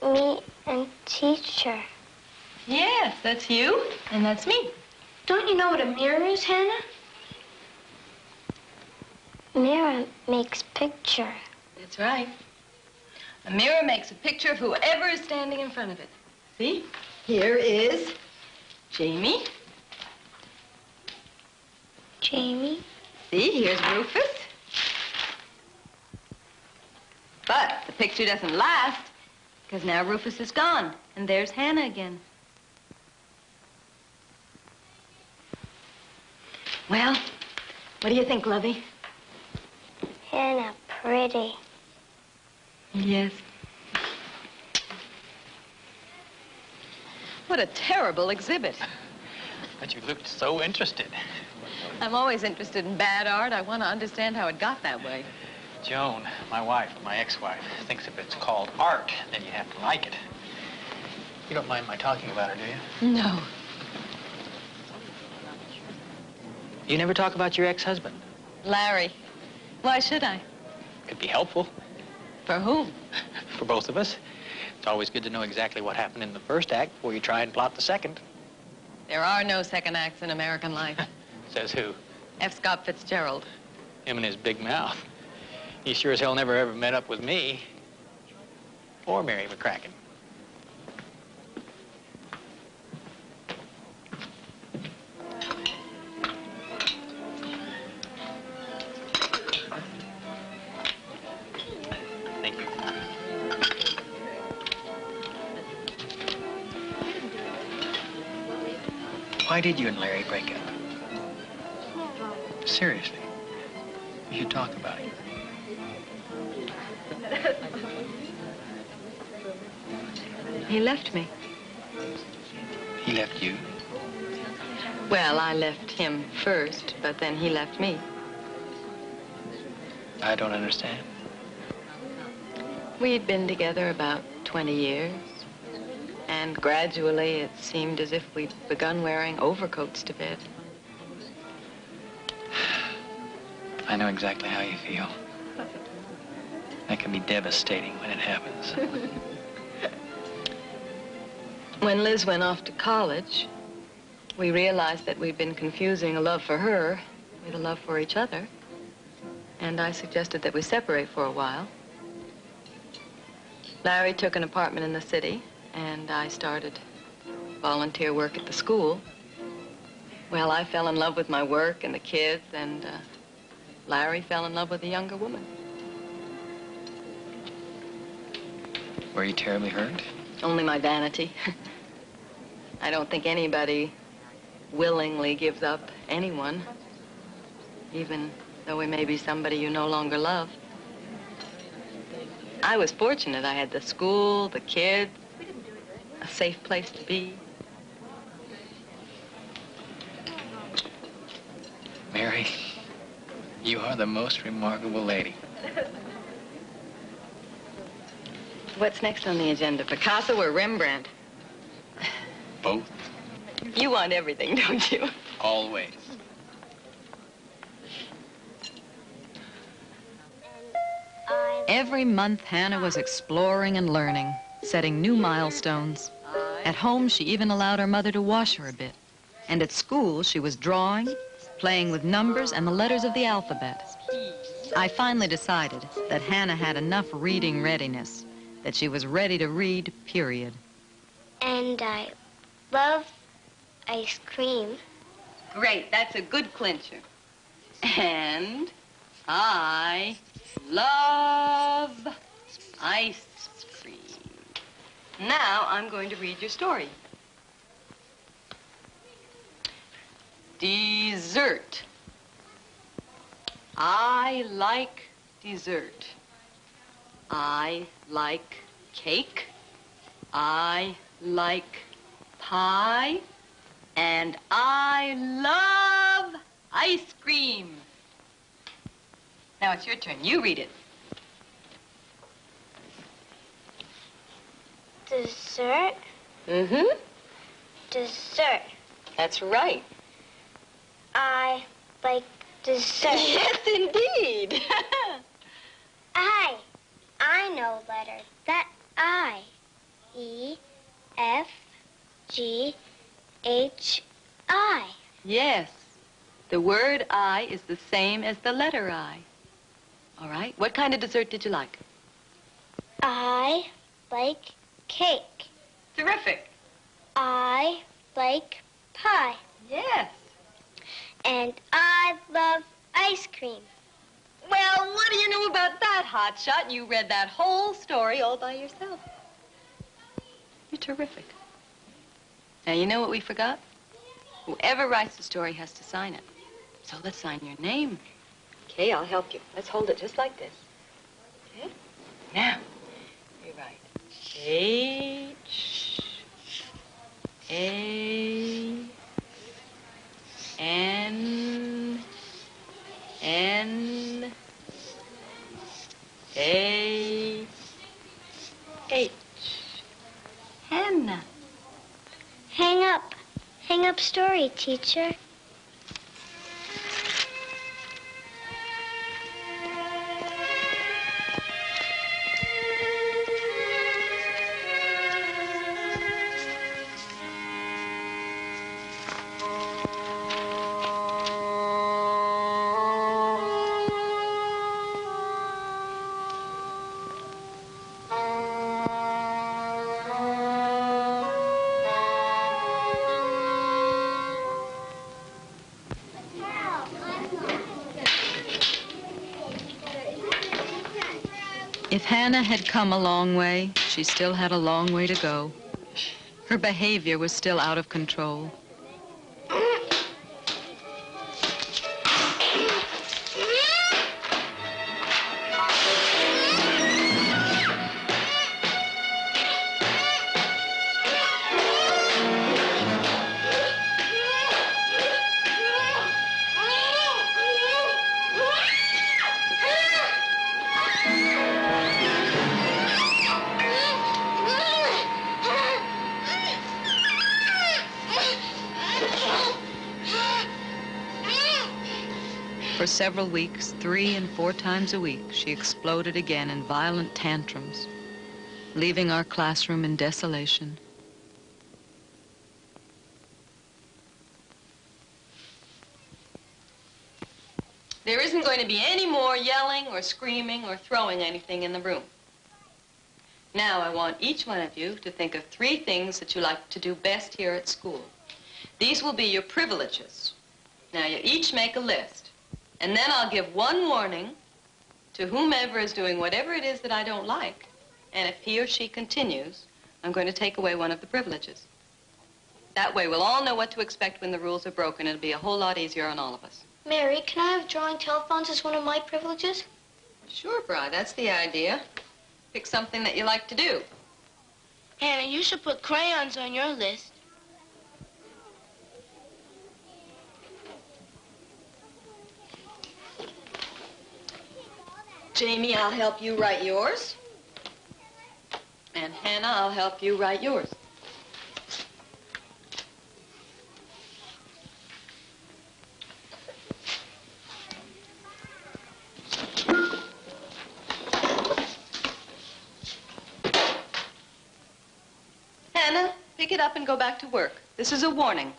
Me and teacher. Yes, that's you, and that's me. Don't you know what a mirror is, Hannah? Mirror makes picture. That's right. A mirror makes a picture of whoever is standing in front of it. See? Here is Jamie. Jamie. See, here's Rufus. But the picture doesn't last, because now Rufus is gone, and there's Hannah again. Well, what do you think, Lovey? Hannah, pretty. Yes. What a terrible exhibit. But you looked so interested. I'm always interested in bad art. I want to understand how it got that way. Joan, my wife, my ex-wife, thinks if it's called art, then you have to like it. You don't mind my talking about her, do you? No. You never talk about your ex-husband. Larry. Why should I? Could be helpful. For whom? For both of us. It's always good to know exactly what happened in the first act before you try and plot the second. There are no second acts in American life. Says who? F. Scott Fitzgerald. Him and his big mouth. He sure as hell never ever met up with me. Or Mary MacCracken. Thank you. Why did you and Larry break up? Seriously. We should talk about it. He left me. He left you? Well, I left him first, but then he left me. I don't understand. We'd been together about 20 years, and gradually it seemed as if we'd begun wearing overcoats to bed. I know exactly how you feel. That can be devastating when it happens. When Liz went off to college, we realized that we'd been confusing a love for her with a love for each other, and I suggested that we separate for a while. Larry took an apartment in the city, and I started volunteer work at the school. Well, I fell in love with my work and the kids, and Larry fell in love with a younger woman. Were you terribly hurt? Only my vanity. I don't think anybody willingly gives up anyone, even though we may be somebody you no longer love. I was fortunate. I had the school, the kids, a safe place to be. Mary, you are the most remarkable lady. What's next on the agenda, Picasso or Rembrandt? Both. You want everything, don't you? Always. Every month, Hannah was exploring and learning, setting new milestones. At home, she even allowed her mother to wash her a bit. And at school, she was drawing, playing with numbers and the letters of the alphabet. I finally decided that Hannah had enough reading readiness, that she was ready to read, period. And I love ice cream. Great, that's a good clincher. And I love ice cream. Now I'm going to read your story. Dessert. I like dessert. I like cake. I like pie. And I love ice cream. Now it's your turn. You read it. Dessert? Mm-hmm. Dessert. That's right. I like dessert. Yes, indeed. I know letters. That I. E, F, G, H, I. Yes. The word I is the same as the letter I. All right. What kind of dessert did you like? I like cake. Terrific. I like pie. Yes. And I love ice cream. Well, what do you know about that, hotshot? You read that whole story all by yourself. You're terrific. Now, you know what we forgot? Whoever writes the story has to sign it. So let's sign your name. Okay, I'll help you. Let's hold it just like this. Okay? Now, you write H, A, N, N, A, H. Hannah. Hang up. Hang up story, teacher. If Hannah had come a long way, she still had a long way to go. Her behavior was still out of control. For several weeks, 3 and 4 times a week, she exploded again in violent tantrums, leaving our classroom in desolation. There isn't going to be any more yelling or screaming or throwing anything in the room. Now I want each one of you to think of 3 things that you like to do best here at school. These will be your privileges. Now you each make a list. And then I'll give 1 warning to whomever is doing whatever it is that I don't like. And if he or she continues, I'm going to take away one of the privileges. That way we'll all know what to expect when the rules are broken. It'll be a whole lot easier on all of us. Mary, can I have drawing telephones as one of my privileges? Sure, Bri, that's the idea. Pick something that you like to do. Hannah, you should put crayons on your list. Jamie, I'll help you write yours. And Hannah, I'll help you write yours. Pick it up and go back to work. This is a warning.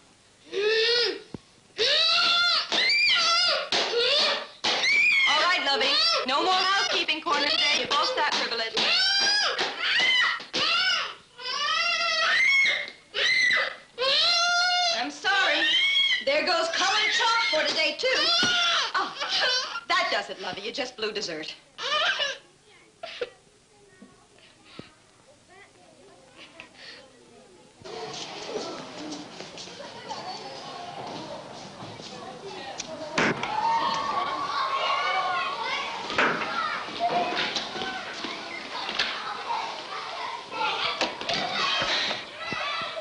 All right, Lovey. No more housekeeping corner today. You've lost that privilege. I'm sorry. There goes colored chalk for today, too. Oh, that does it, Lovey. You just blew dessert.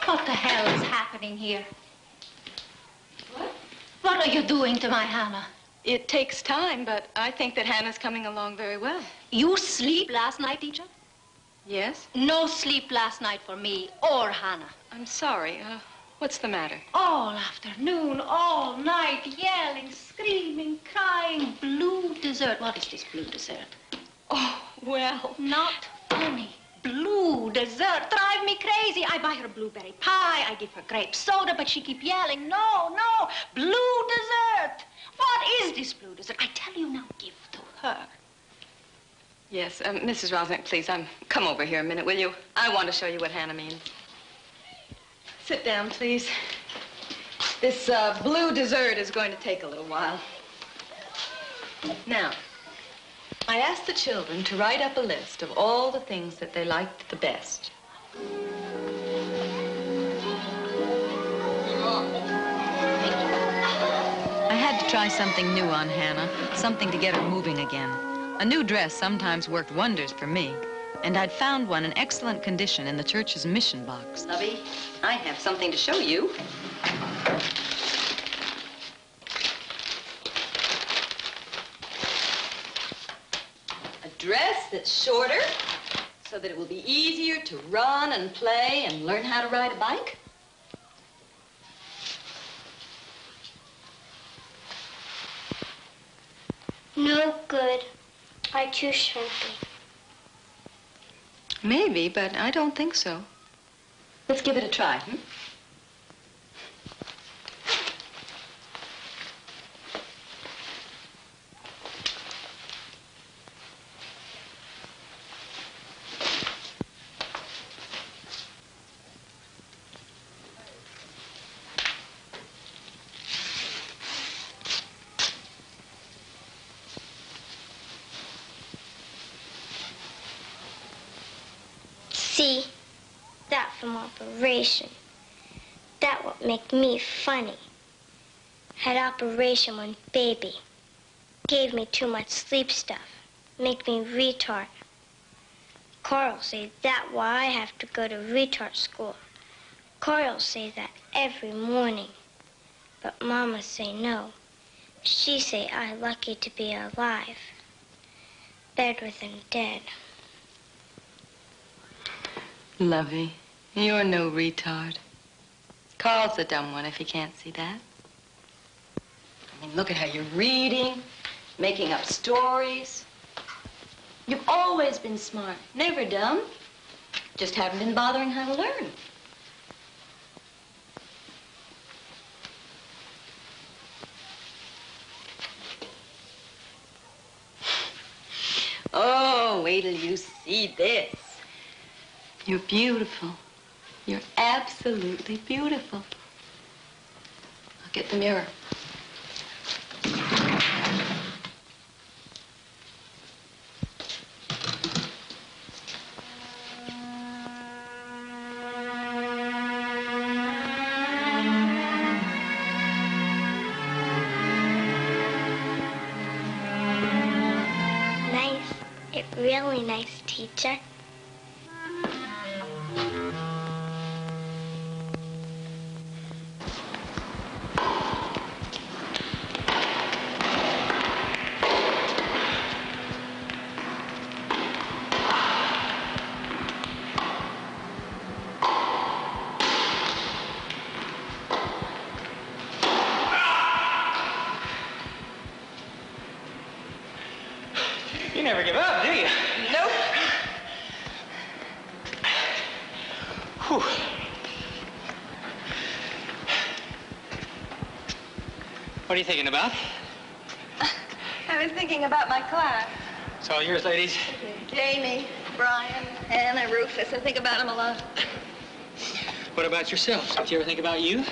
What the hell is happening here? What are you doing to my Hannah? It takes time, but I think that Hannah's coming along very well. You sleep last night, teacher? Yes? No sleep last night for me or Hannah. I'm sorry. What's the matter? All afternoon, all night, yelling, screaming, crying, blue dessert. What is this blue dessert? Oh, well. Not funny. Blue dessert drive me crazy. I buy her blueberry pie, I give her grape soda, but she keep yelling, no, no, blue dessert. What is this blue dessert? I tell you now, give to her. Yes, Mrs. Rosnick, please, come over here a minute, will you? I want to show you what Hannah means. Sit down, please. This blue dessert is going to take a little while. Now, I asked the children to write up a list of all the things that they liked the best. I had to try something new on Hannah, something to get her moving again. A new dress sometimes worked wonders for me, and I'd found one in excellent condition in the church's mission box. Lovey, I have something to show you. A dress that's shorter, so that it will be easier to run and play and learn how to ride a bike. No good. I'm too shrimpy. Maybe, but I don't think so. Let's give it a try, See, that from operation. That what make me funny. Had operation when baby. Gave me too much sleep stuff. Make me retard. Coral say that why I have to go to retard school. Coral say that every morning. But Mama say no. She say I lucky to be alive. Better than dead. Lovey, you're no retard. Carl's the dumb one if he can't see that. I mean, look at how you're reading, making up stories. You've always been smart, never dumb. Just haven't been bothering how to learn. Oh, wait till you see this. You're beautiful. You're absolutely beautiful. I'll get the mirror. Nice. Really nice, teacher. You never give up, do you? Nope. Whew. What are you thinking about? I was thinking about my class. It's all yours, ladies. Jamie, Brian, Hannah, Rufus. I think about them a lot. What about yourself? Did you ever think about you?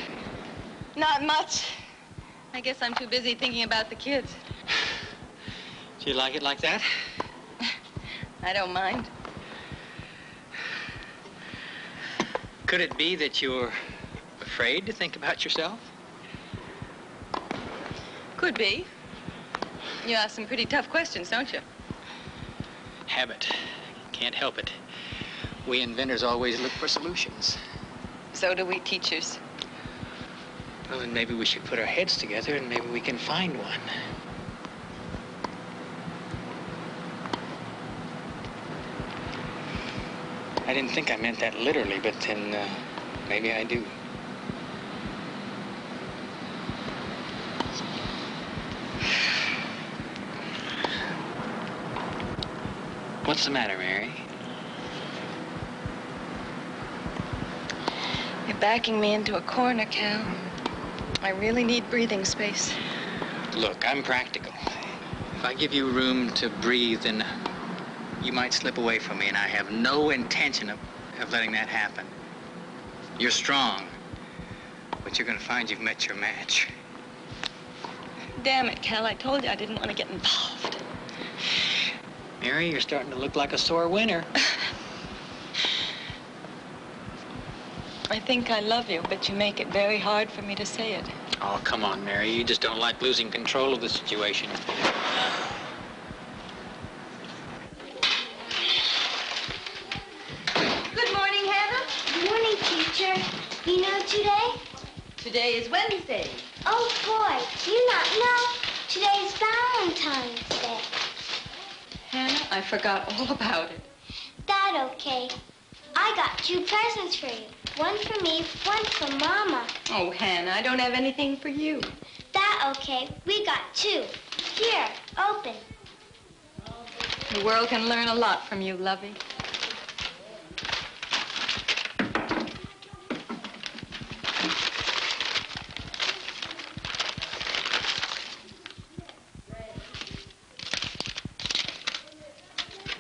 Not much. I guess I'm too busy thinking about the kids. Do you like it like that? I don't mind. Could it be that you're afraid to think about yourself? Could be. You ask some pretty tough questions, don't you? Habit. Can't help it. We inventors always look for solutions. So do we teachers. Well, then maybe we should put our heads together and maybe we can find one. I didn't think I meant that literally, but then maybe I do. What's the matter, Mary? You're backing me into a corner, Cal. I really need breathing space. Look, I'm practical. If I give you room to breathe, then you might slip away from me, and I have no intention of letting that happen. You're strong, but you're gonna find you've met your match. Damn it, Cal. I told you I didn't want to get involved. Mary, you're starting to look like a sore winner. I think I love you, but you make it very hard for me to say it. Oh, come on, Mary. You just don't like losing control of the situation. Good morning, Hannah. Good morning, teacher. You know today? Today is Wednesday. Oh, boy, do you not know? Today's Valentine's Day. Hannah, I forgot all about it. That okay. I got 2 presents for you. One for me, one for Mama. Oh, Hannah, I don't have anything for you. That okay. We got 2. Here, open. The world can learn a lot from you, Lovey.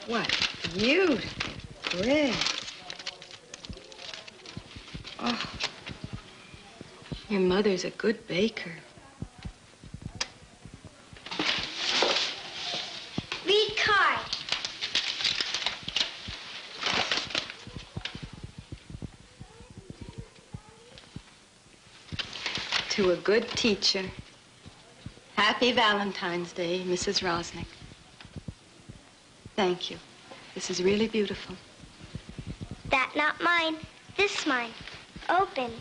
What beautiful bread. Oh, your mother's a good baker. Read card. To a good teacher. Happy Valentine's Day, Mrs. Rosnick. Thank you. This is really beautiful. That not mine. This mine. Open.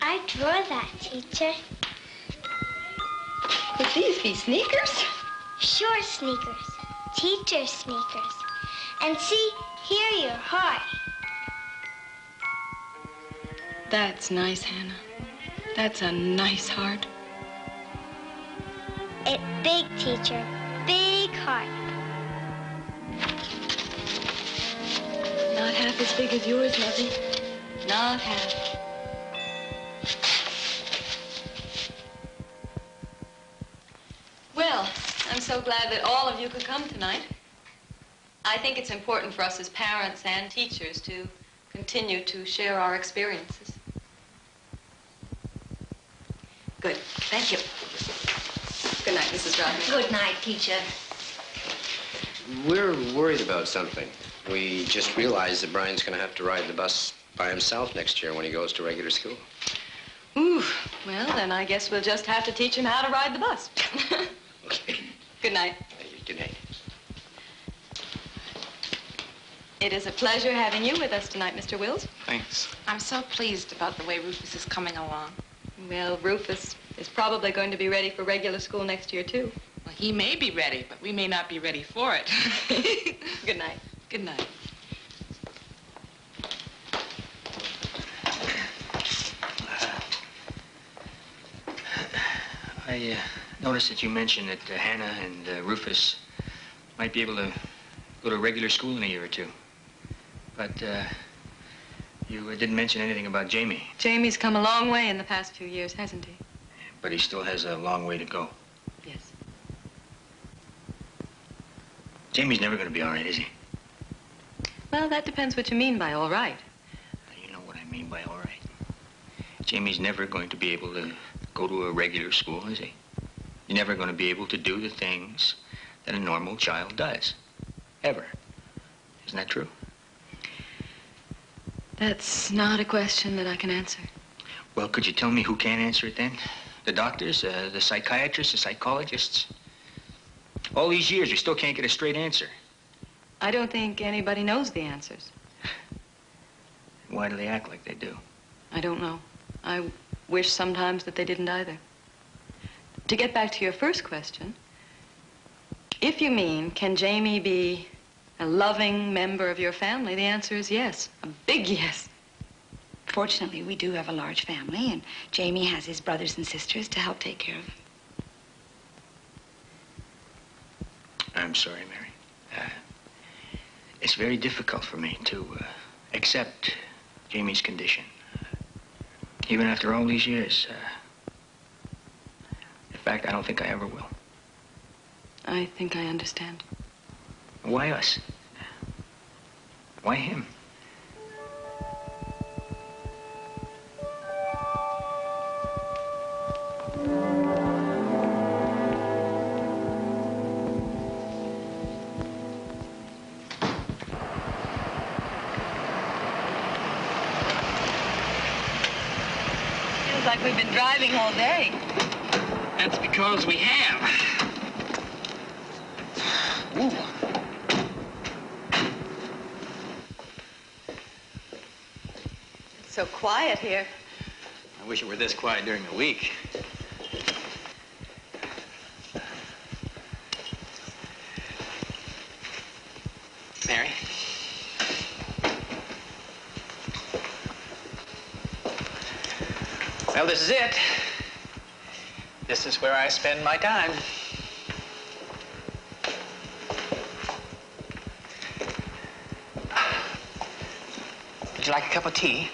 I draw that, teacher. Could these be sneakers? Sure, sneakers. Teacher sneakers. And see, here your heart. That's nice, Hannah. That's a nice heart. It's big, teacher. Big heart. Not half as big as yours, Lovey. Not half. Well, I'm so glad that all of you could come tonight. I think it's important for us as parents and teachers to continue to share our experiences. Good. Thank you. Good night, Mrs. Rodney. Good night, teacher. We're worried about something. We just realized that Brian's going to have to ride the bus by himself next year when he goes to regular school. Ooh, well, then I guess we'll just have to teach him how to ride the bus. Okay. Good night. Good night. It is a pleasure having you with us tonight, Mr. Wills. Thanks. I'm so pleased about the way Rufus is coming along. Well, Rufus is probably going to be ready for regular school next year, too. Well, he may be ready, but we may not be ready for it. Good night. Good night. I noticed that you mentioned that Hannah and Rufus Might be able to go to regular school in a year or two. But, you didn't mention anything about Jamie. Jamie's come a long way in the past few years, hasn't he? But he still has a long way to go. Yes. Jamie's never going to be all right, is he? Well, that depends what you mean by all right. You know what I mean by all right. Jamie's never going to be able to go to a regular school, is he? He's never going to be able to do the things that a normal child does. Ever. Isn't that true? That's not a question that I can answer. Well, could you tell me who can answer it then? The doctors, the psychiatrists, the psychologists? All these years, we still can't get a straight answer. I don't think anybody knows the answers. Why do they act like they do? I don't know. I wish sometimes that they didn't either. To get back to your first question, if you mean, can Jamie be a loving member of your family, the answer is yes. A big yes. Fortunately, we do have a large family, and Jamie has his brothers and sisters to help take care of him. I'm sorry, Mary. It's very difficult for me to accept Jamie's condition. Even after all these years. In fact, I don't think I ever will. I think I understand. Why us? Why him? Feels like we've been driving all day. That's because we have. Ooh. It's so quiet here. I wish it were this quiet during the week. Mary? Well, this is it. This is where I spend my time. Would you like a cup of tea?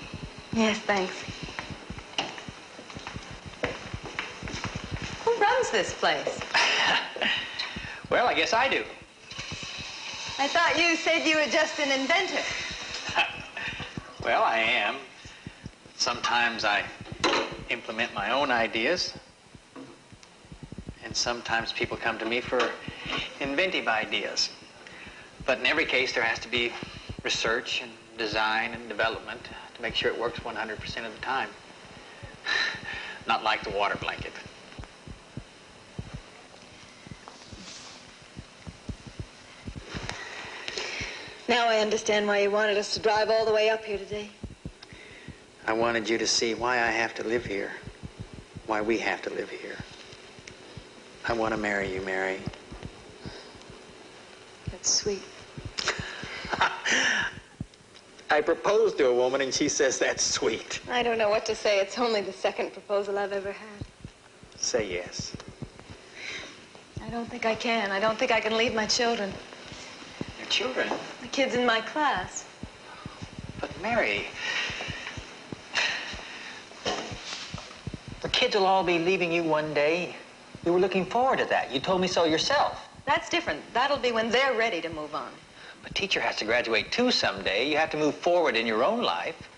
Yes, thanks. Who runs this place? Well, I guess I do. I thought you said you were just an inventor. Well, I am. Sometimes I implement my own ideas. And sometimes people come to me for inventive ideas. But in every case, there has to be research and design and development to make sure it works 100% of the time. Not like the water blanket. Now I understand why you wanted us to drive all the way up here today. I wanted you to see why I have to live here. Why we have to live here. I want to marry you, Mary. That's sweet. I proposed to a woman and she says that's sweet. I don't know what to say. It's only the second proposal I've ever had. Say yes. I don't think I can. I don't think I can leave my children. Your children? The kids in my class. But Mary, the kids will all be leaving you one day. You were looking forward to that. You told me so yourself. That's different. That'll be when they're ready to move on. A teacher has to graduate too someday. You have to move forward in your own life.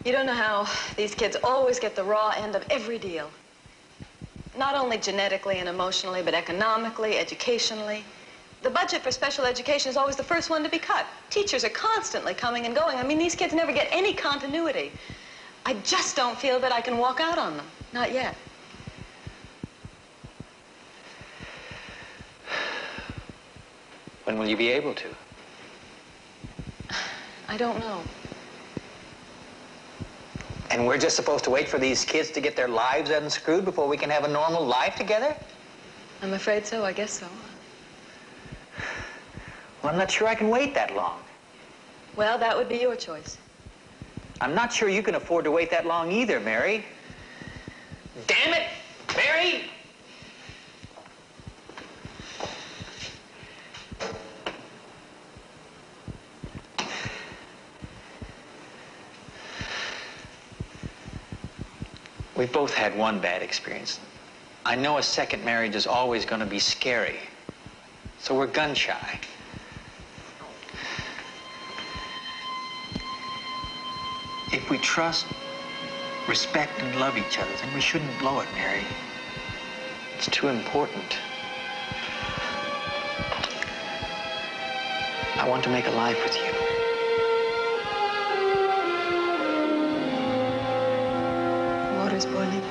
You don't know how these kids always get the raw end of every deal. Not only genetically and emotionally, but economically, educationally. The budget for special education is always the first one to be cut. Teachers are constantly coming and going. I mean, these kids never get any continuity. I just don't feel that I can walk out on them. Not yet. When will you be able to? I don't know. And we're just supposed to wait for these kids to get their lives unscrewed before we can have a normal life together? I'm afraid so. I guess so. Well, I'm not sure I can wait that long. Well, that would be your choice. I'm not sure you can afford to wait that long either, Mary. Damn it, Mary! We've both had one bad experience. I know a second marriage is always going to be scary. So we're gun shy. If we trust, respect, and love each other, then we shouldn't blow it, Mary. It's too important. I want to make a life with you. Water's boiling.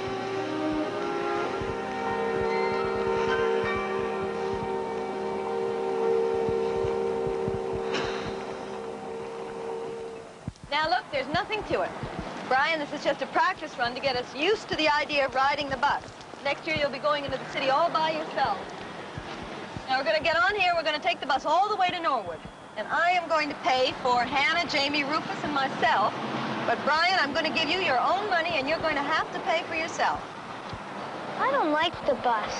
Now look, there's nothing to it. Brian, this is just a practice run to get us used to the idea of riding the bus. Next year you'll be going into the city all by yourself. Now we're going to get on here, we're going to take the bus all the way to Norwood. And I am going to pay for Hannah, Jamie, Rufus, and myself. But Brian, I'm going to give you your own money and you're going to have to pay for yourself. I don't like the bus.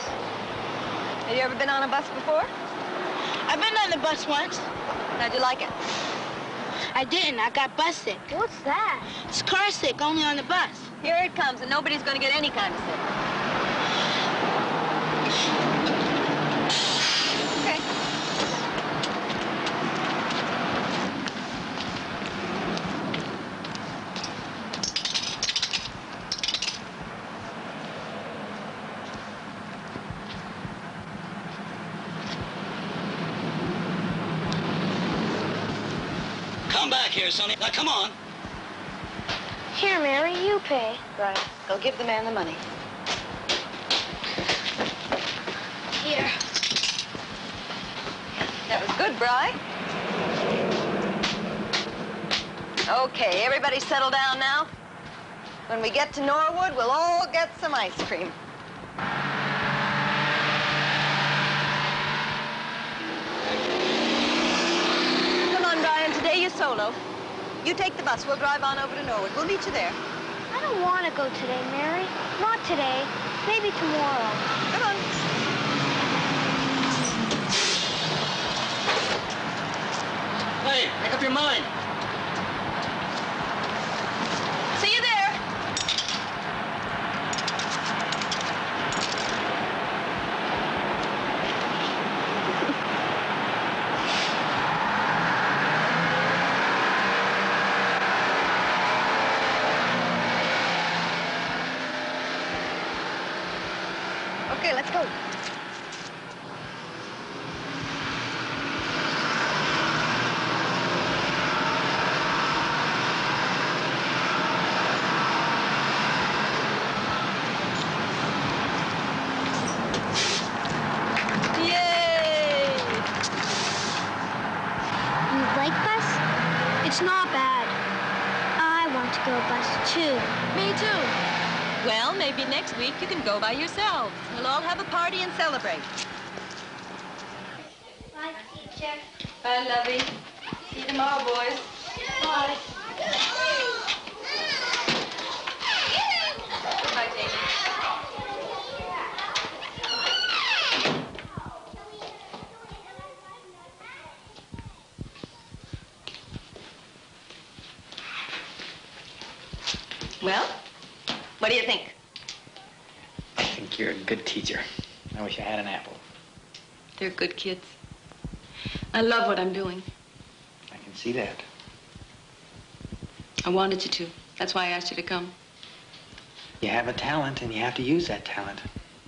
Have you ever been on a bus before? I've been on the bus once. How'd you like it? I didn't. I got bus sick. What's that? It's car sick, only on the bus. Here it comes, and nobody's going to get any kind of sick. Okay. Come back here, Sonny. Now, come on. Here, Mary, you pay. Brian, go give the man the money. Here. That was good, Bri. Okay, everybody settle down now. When we get to Norwood, we'll all get some ice cream. Come on, Brian, today you're solo. You take the bus, we'll drive on over to Norwood. We'll meet you there. I don't want to go today, Mary. Not today. Maybe tomorrow. Come on. Hey, make up your mind. See you there. Okay, let's go. It's not bad. I want to go bus too. Me too. Well, maybe next week you can go by yourselves. We'll all have a party and celebrate. Bye, teacher. Bye, Lovey. See you tomorrow, boys. Bye. Goodbye, Jamie. Well, what do you think? I think you're a good teacher. I wish I had an apple. They're good kids. I love what I'm doing. I can see that. I wanted you to. That's why I asked you to come. You have a talent, and you have to use that talent.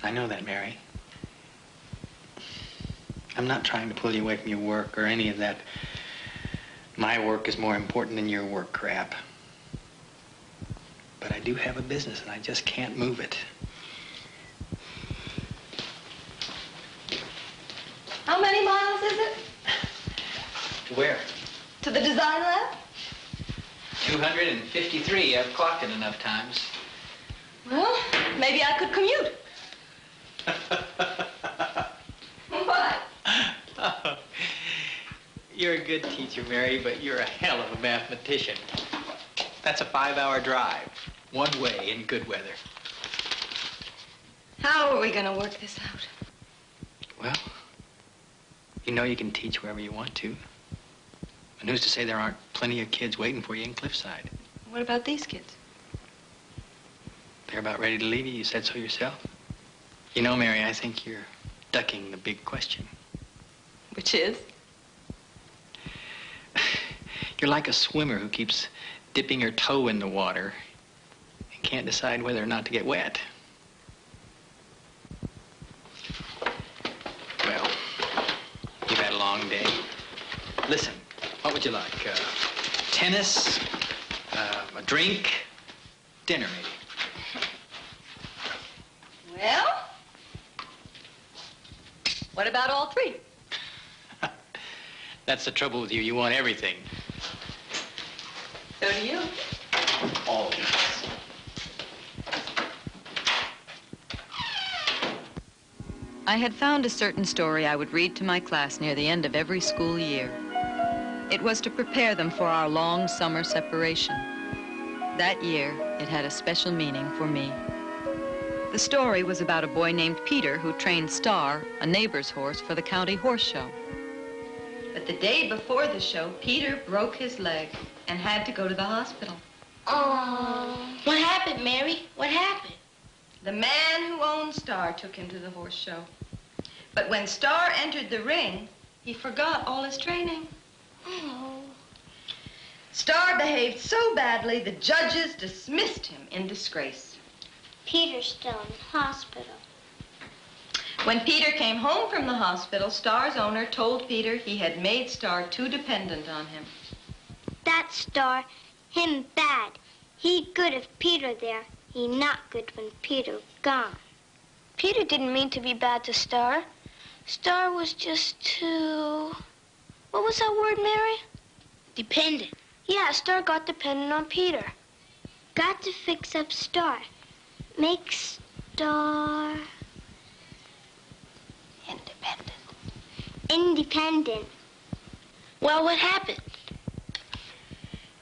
I know that, Mary. I'm not trying to pull you away from your work or any of that. My work is more important than your work crap. But I do have a business, and I just can't move it. How many miles is it? To where? To the design lab? 253. I've clocked it enough times. Well, maybe I could commute. What? Oh, you're a good teacher, Mary, but you're a hell of a mathematician. That's a 5-hour drive, one way in good weather. How are we going to work this out? Well, you know you can teach wherever you want to. And who's to say there aren't plenty of kids waiting for you in Cliffside? What about these kids? You're about ready to leave? You said so yourself. You know, Mary, I think you're ducking the big question. Which is? You're like a swimmer who keeps dipping her toe in the water and can't decide whether or not to get wet. Well, you've had a long day. Listen, what would you like? Tennis? A drink? Dinner, maybe. Well, what about all three? That's the trouble with you. You want everything. So do you. Always. I had found a certain story I would read to my class near the end of every school year. It was to prepare them for our long summer separation. That year, it had a special meaning for me. The story was about a boy named Peter who trained Star, a neighbor's horse, for the county horse show. But the day before the show, Peter broke his leg and had to go to the hospital. Oh. What happened, Mary? What happened? The man who owned Star took him to the horse show. But when Star entered the ring, he forgot all his training. Oh. Star behaved so badly, the judges dismissed him in disgrace. Peter's still in the hospital. When Peter came home from the hospital, Star's owner told Peter he had made Star too dependent on him. That Star, him bad. He good if Peter there. He not good when Peter gone. Peter didn't mean to be bad to Star. Star was just too... What was that word, Mary? Dependent. Yeah, Star got dependent on Peter. Got to fix up Star. Make Star... Independent. Well, what happened?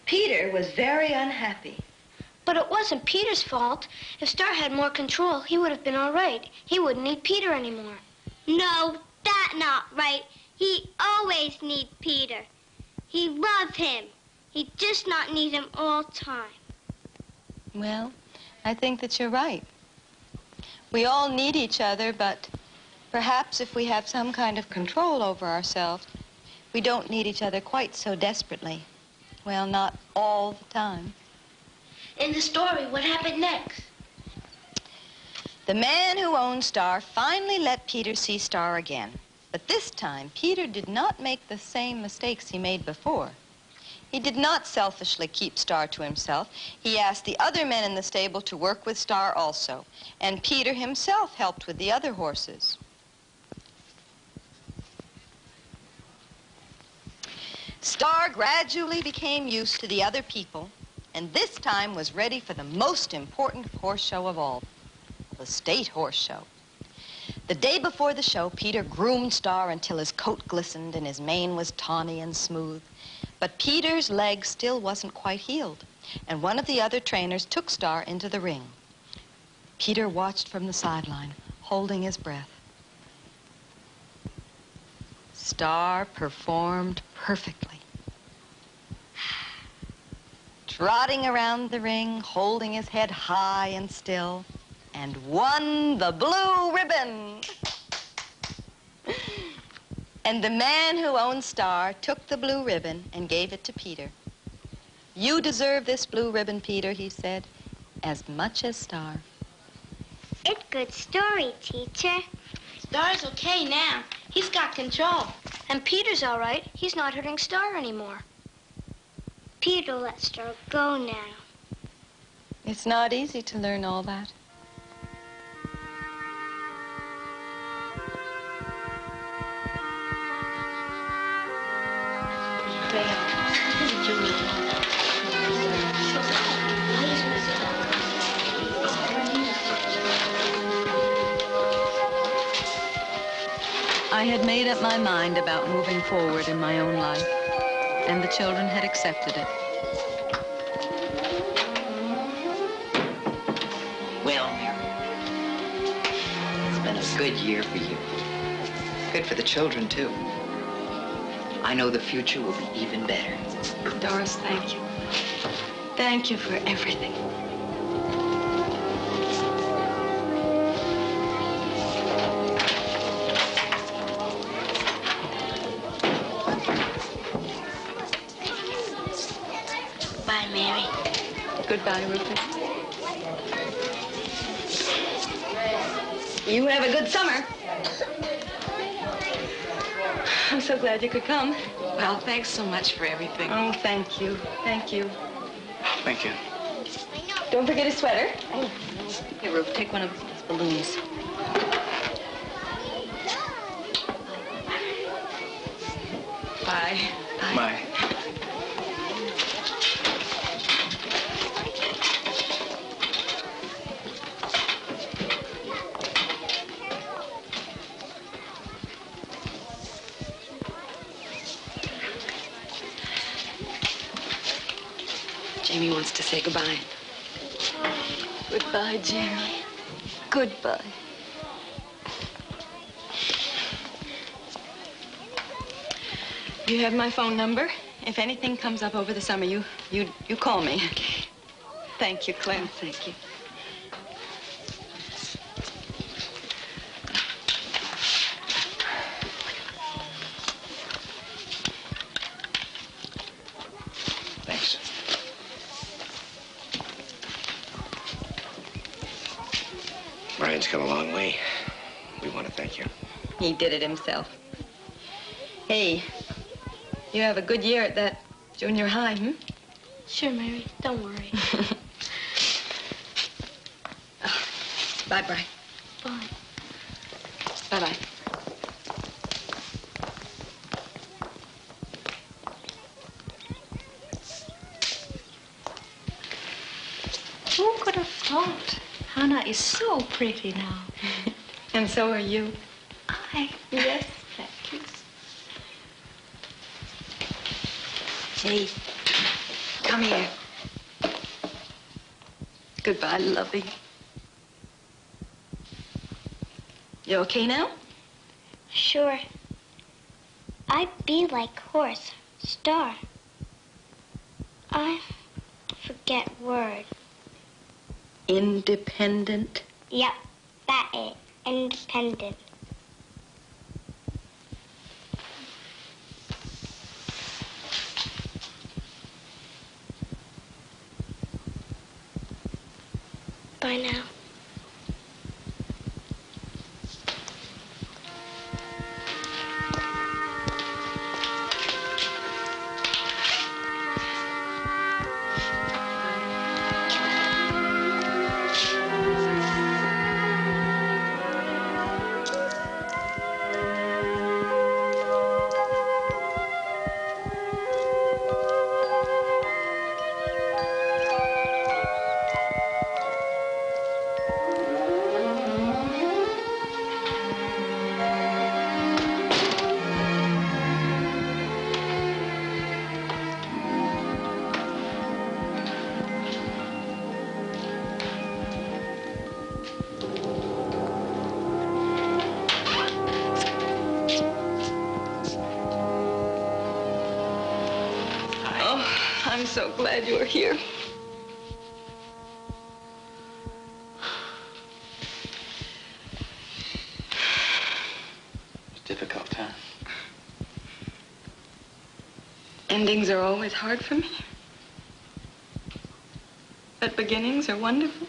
Peter was very unhappy. But it wasn't Peter's fault. If Star had more control, he would have been all right. He wouldn't need Peter anymore. No, that not right. He always need Peter. He love him. He just not need him all time. Well, I think that you're right. We all need each other, but perhaps if we have some kind of control over ourselves, we don't need each other quite so desperately. Well, not all the time. In the story, what happened next? The man who owned Star finally let Peter see Star again. But this time, Peter did not make the same mistakes he made before. He did not selfishly keep Star to himself. He asked the other men in the stable to work with Star also. And Peter himself helped with the other horses. Star gradually became used to the other people, and this time was ready for the most important horse show of all, the state horse show. The day before the show, Peter groomed Star until his coat glistened and his mane was tawny and smooth. But Peter's leg still wasn't quite healed, and one of the other trainers took Star into the ring. Peter watched from the sideline, holding his breath. Star performed perfectly. Trotting around the ring, holding his head high and still, and won the blue ribbon. And the man who owned Star took the blue ribbon and gave it to Peter. You deserve this blue ribbon, Peter, he said, as much as Star. It's good story, teacher. Star's okay now. He's got control. And Peter's all right. He's not hurting Star anymore. Peter let Star go now. It's not easy to learn all that. I had made up my mind about moving forward in my own life, and the children had accepted it. Well, Mary, it's been a good year for you. Good for the children, too. I know the future will be even better. Doris, thank you. Thank you for everything. Goodbye, Mary. Goodbye, Rufus. You have a good summer. I'm so glad you could come. Well, thanks so much for everything. Oh, thank you. Thank you. Thank you. Don't forget a sweater. Oh. Here, Ruf, take one of these balloons. Bye. Bye. Jamie wants to say goodbye. Goodbye, Jamie. Goodbye. You have my phone number. If anything comes up over the summer, you call me. Okay. Thank you, Clem. Thank you. Thanks. Brian's come a long way. We want to thank you. He did it himself. Hey, you have a good year at that junior high, hmm? Sure, Mary. Don't worry. Bye-bye. Bye. Bye-bye. Who could have thought? Hannah is so pretty now. And so are you. Yes, thank you. Hey, come here. Goodbye, Lovey. You okay now? Sure. I be like horse, star. I forget word. Independent? Yep, that is independent. Bye now. I'm so glad you're here. It's difficult, huh? Endings are always hard for me. But beginnings are wonderful.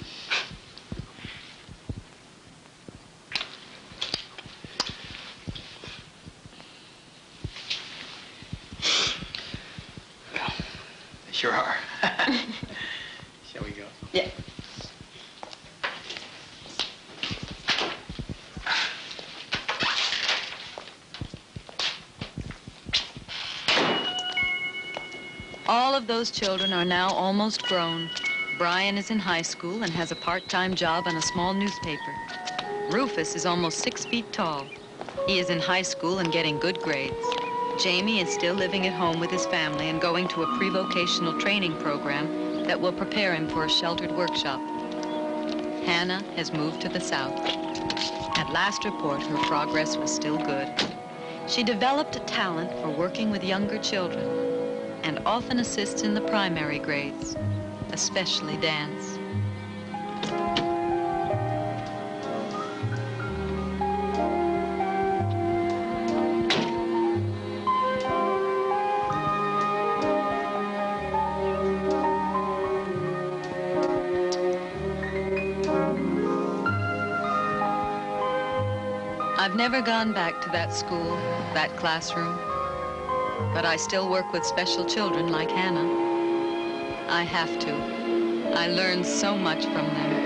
Sure are. Shall we go? Yeah. All of those children are now almost grown. Brian is in high school and has a part-time job on a small newspaper. Rufus is almost 6 feet tall. He is in high school and getting good grades. Jamie is still living at home with his family and going to a pre-vocational training program that will prepare him for a sheltered workshop. Hannah has moved to the south. At last report, her progress was still good. She developed a talent for working with younger children and often assists in the primary grades, especially dance. I've never gone back to that school, that classroom, but I still work with special children like Hannah. I have to. I learn so much from them.